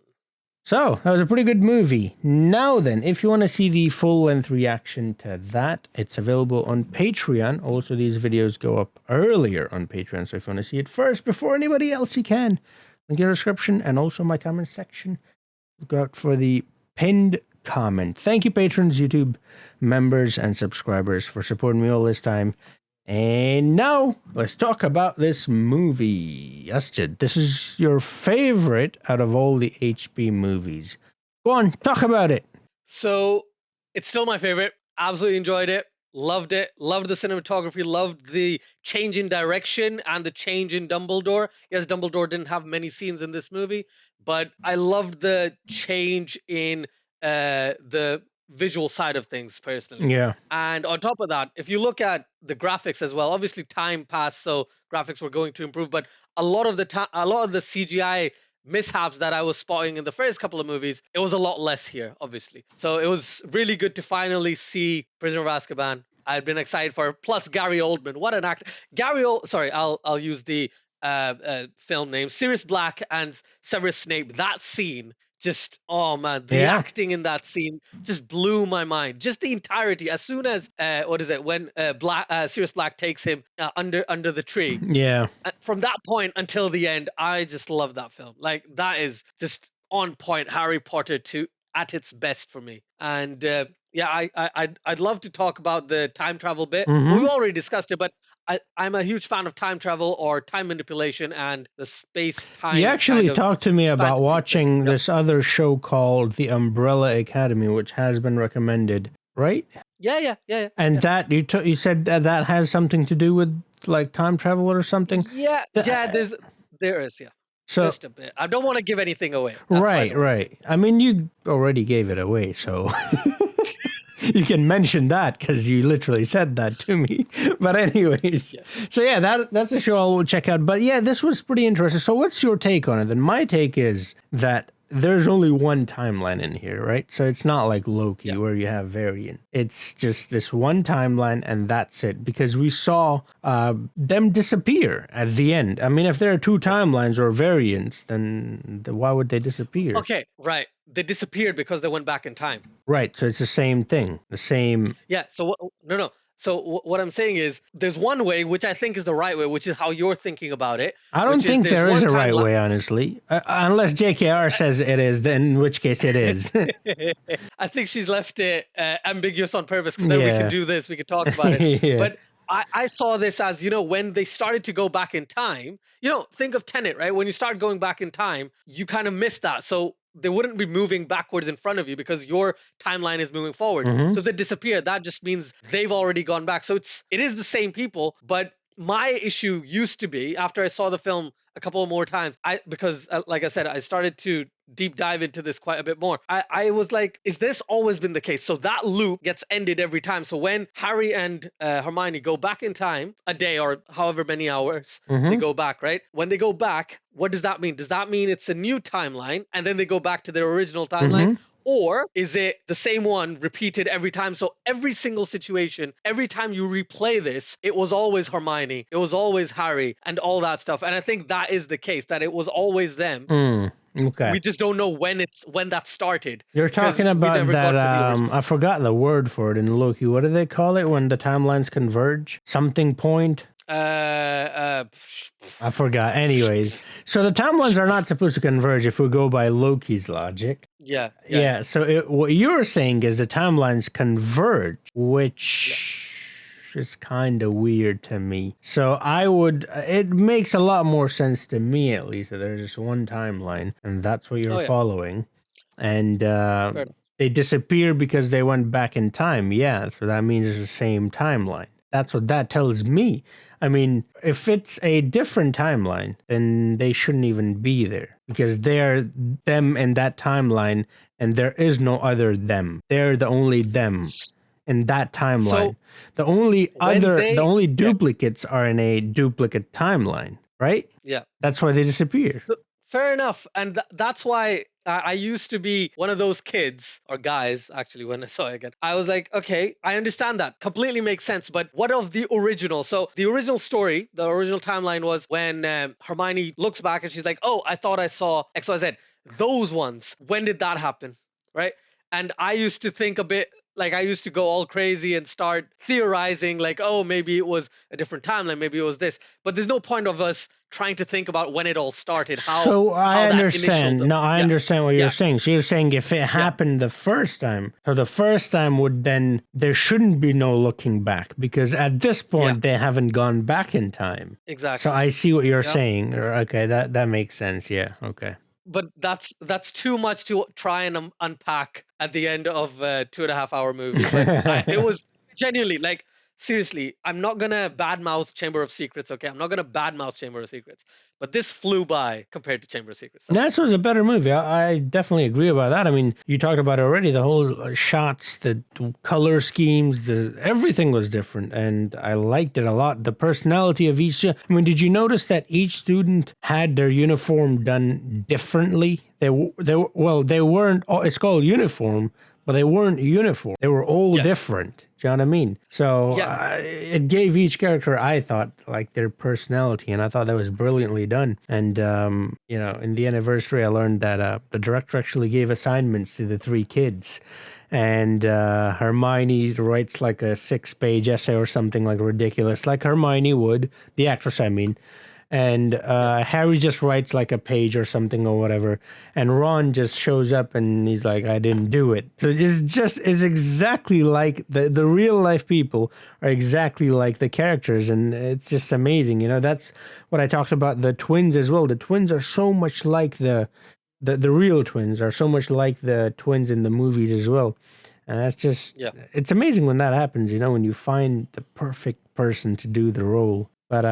So, that was a pretty good movie. Now then, if you want to see the full-length reaction to that, it's available on Patreon. Also, these videos go up earlier on Patreon, so if you want to see it first before anybody else, you can. Link in the description and also my comment section. Look out for the pinned comment. Thank you, patrons, YouTube members, and subscribers for supporting me all this time. And now, let's talk about this movie. Astrid, this is your favorite out of all the HP movies. Go on, talk about it. So, it's still my favorite. Absolutely enjoyed it. Loved it. Loved the cinematography. Loved the change in direction and the change in Dumbledore. Yes, Dumbledore didn't have many scenes in this movie, but I loved the change in the visual side of things personally. Yeah. And on top of that, if you look at the graphics as well, obviously time passed, so graphics were going to improve, but a lot of the CGI mishaps that I was spotting in the first couple of movies, it was a lot less here, obviously. So it was really good to finally see Prisoner of Azkaban. I'd been excited for it. Plus Gary Oldman, what an actor! Sorry, I'll use the film name. Sirius Black and Severus Snape. That scene. Just the acting in that scene just blew my mind. Just the entirety. As soon as when Sirius Black takes him under the tree. Yeah. From that point until the end, I just love that film. Like that is just on point. Harry Potter at its best for me. And I'd love to talk about the time travel bit. Mhm. We've already discussed it, but I'm a huge fan of time travel or time manipulation and the space-time. You actually kind of talked to me about fantasy watching thing. this other show called The Umbrella Academy, which has been recommended, right? Yeah. And that you said that has something to do with like time travel or something. Yeah. There is. So just a bit. I don't want to give anything away. That's why I right, don't wanna say right. I mean, you already gave it away, so you can mention that because you literally said that to me. But anyways, so yeah, that's a show I'll check out. But yeah, this was pretty interesting. So what's your take on it? Then my take is that there's only one timeline in here, right? So it's not like Loki where you have variant. It's just this one timeline and that's it. Because we saw them disappear at the end. I mean, if there are two timelines or variants, then why would they disappear? Okay, right. They disappeared because they went back in time. Right. So it's the same thing. The same. Yeah. So no. So what I'm saying is, there's one way which I think is the right way, which is how you're thinking about it. I don't think there is a right way, honestly, unless JKR says it is. Then in which case it is. I think she's left it ambiguous on purpose because then we can do this. We can talk about it. Yeah. But I saw this as, when they started to go back in time, think of Tenet, right? When you start going back in time, you kind of miss that. So they wouldn't be moving backwards in front of you because your timeline is moving forward. Mhm. So if they disappear, that just means they've already gone back. So it is the same people, but my issue used to be, after I saw the film a couple of more times, because like I said, I started to deep dive into this quite a bit more. I was like, is this always been the case? So that loop gets ended every time. So when Harry and Hermione go back in time, a day or however many hours they go back, right? When they go back, what does that mean? Does that mean it's a new timeline and then they go back to their original timeline? Or is it the same one repeated every time? So every single situation, every time you replay this, it was always Hermione, it was always Harry and all that stuff. And I think that is the case, that it was always them. Okay. We just don't know when that started. You're talking about never got to the that. original. I forgot the word for it in Loki. What do they call it when the timelines converge? Something point. I forgot. Anyways, so the timelines are not supposed to converge if we go by Loki's logic. Yeah. So what you're saying is the timelines converge, which is kind of weird to me. So it makes a lot more sense to me, at least, that there's just one timeline, and that's what you're following. And they disappear because they went back in time. Yeah, so that means it's the same timeline. That's what that tells me. I mean, if it's a different timeline, then they shouldn't even be there because they're them in that timeline and there is no other them. They're the only them in that timeline. So the only duplicates are in a duplicate timeline, right? Yeah. That's why they disappear. Fair enough. And that's why I used to be one of those kids, or guys, actually, when I saw it again. I was like, okay, I understand that. Completely makes sense. But what of the original? So the original story, the original timeline was when Hermione looks back and she's like, oh, I thought I saw XYZ. Those ones, when did that happen? Right? And I used to think a bit, like I used to go all crazy and start theorizing like, oh, maybe it was a different timeline, maybe it was this. But there's no point of us trying to think about when it all started. So I understand. No, I understand what you're saying. So you're saying if it happened the first time, so the first time would then, there shouldn't be no looking back because at this point they haven't gone back in time. Exactly. So I see what you're saying. Okay, that makes sense. Yeah, okay. But that's too much to try and unpack at the end of a 2.5 hour movie. But it was genuinely like seriously, I'm not gonna badmouth Chamber of Secrets, okay? I'm not gonna badmouth Chamber of Secrets, but this flew by compared to Chamber of Secrets. That was a better movie. I definitely agree about that. I mean, you talked about it already. The whole shots, the color schemes, everything was different, and I liked it a lot. The personality of each. I mean, did you notice that each student had their uniform done differently? They weren't. It's called uniform, but they weren't uniform. They were all different. Do you know what I mean? So it gave each character, I thought, like their personality, and I thought that was brilliantly done. And in the anniversary, I learned that the director actually gave assignments to the 3 kids, and Hermione writes like a 6-page essay or something like ridiculous, like Hermione would, the actress, I mean. And Harry just writes like a page or something or whatever, and Ron just shows up and he's like, I didn't do it. So it's exactly like the real life people are exactly like the characters, and it's just amazing. That's what I talked about the twins as well. The twins are so much like the real twins are so much like the twins in the movies as well. And that's just, it's amazing when that happens, when you find the perfect person to do the role. But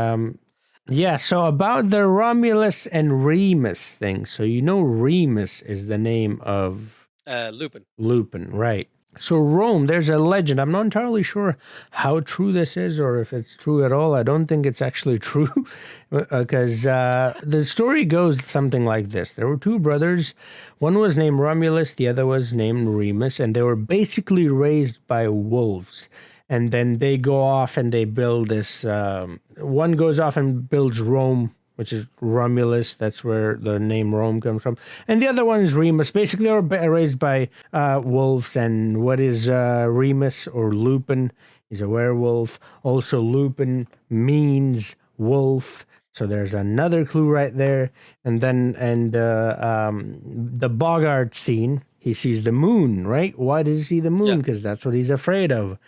yeah, so about the Romulus and Remus thing. So Remus is the name of Lupin. Lupin, right. So Rome, there's a legend. I'm not entirely sure how true this is or if it's true at all. I don't think it's actually true because the story goes something like this. There were 2 brothers. One was named Romulus, the other was named Remus, and they were basically raised by wolves. And then they go off and they build this. One goes off and builds Rome, which is Romulus. That's where the name Rome comes from. And the other one is Remus. Basically, they were raised by wolves. And what is Remus or Lupin? He's a werewolf. Also, Lupin means wolf. So there's another clue right there. And then the Bogart scene, he sees the moon, right? Why does he see the moon? Because that's what he's afraid of.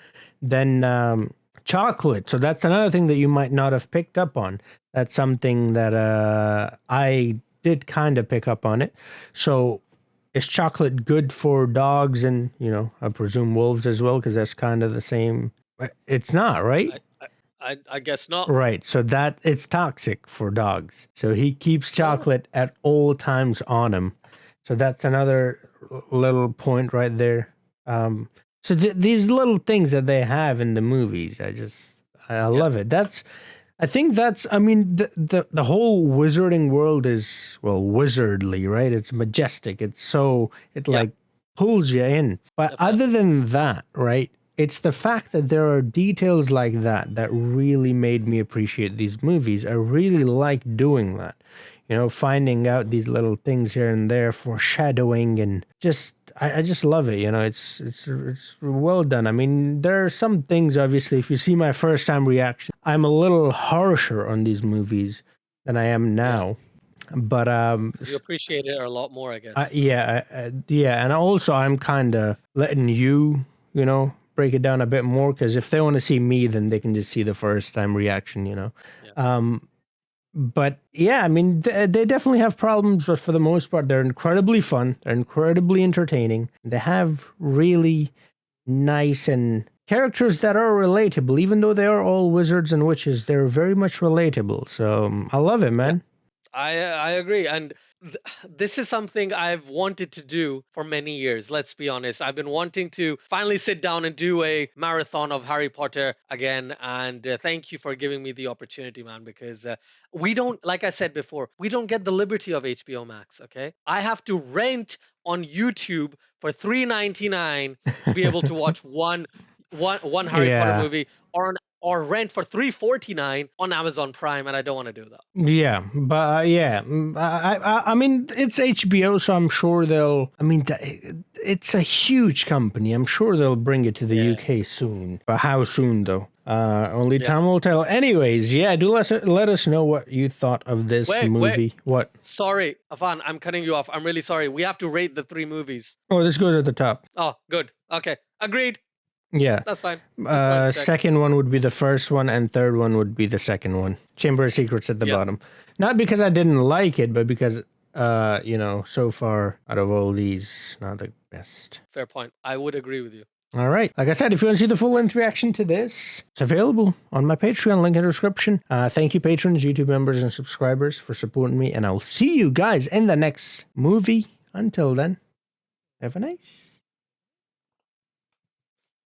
Then chocolate. So that's another thing that you might not have picked up on. That's something that I did kind of pick up on it. So is chocolate good for dogs and, I presume wolves as well, because that's kind of the same. It's not, right? I guess not. Right. So that it's toxic for dogs. So he keeps chocolate at all times on him. So that's another little point right there. So these little things that they have in the movies, I love it. I think the whole wizarding world is, wizardly, right? It's majestic. It pulls you in. But other than that, right? It's the fact that there are details like that really made me appreciate these movies. I really like doing that. Finding out these little things here and there, foreshadowing, and I just love it. It's well done. I mean, there are some things, obviously, if you see my first time reaction, I'm a little harsher on these movies than I am now. But you appreciate it a lot more, I guess. And also I'm kind of letting you break it down a bit more, because if they want to see me, then they can just see the first time reaction. But yeah, I mean, they definitely have problems, but for the most part, they're incredibly fun. They're incredibly entertaining. They have really nice and characters that are relatable, even though they are all wizards and witches. They're very much relatable. So I love it, man. I agree. And this is something I've wanted to do for many years. Let's be honest. I've been wanting to finally sit down and do a marathon of Harry Potter again. And thank you for giving me the opportunity, man, because we don't, like I said before, we don't get the liberty of HBO Max. Okay. I have to rent on YouTube for $3.99 to be able to watch one Harry Potter movie, or rent for $3.49 on Amazon Prime, and I don't want to do that. Yeah, but I mean, it's HBO, so I'm sure they'll. I mean, it's a huge company. I'm sure they'll bring it to the UK soon. But how soon, though? Only time will tell. Anyways, do let us know what you thought of this movie. What? Sorry, Affan, I'm cutting you off. I'm really sorry. We have to rate the 3 movies. Oh, this goes at the top. Oh, good. Okay, agreed. Yeah. That's fine. Second one would be the first one, and third one would be the second one. Chamber of Secrets at the bottom. Not because I didn't like it, but because, so far out of all these, not the best. Fair point. I would agree with you. All right. Like I said, if you want to see the full-length reaction to this, it's available on my Patreon, link in the description. Thank you, patrons, YouTube members, and subscribers for supporting me, and I'll see you guys in the next movie. Until then, have a nice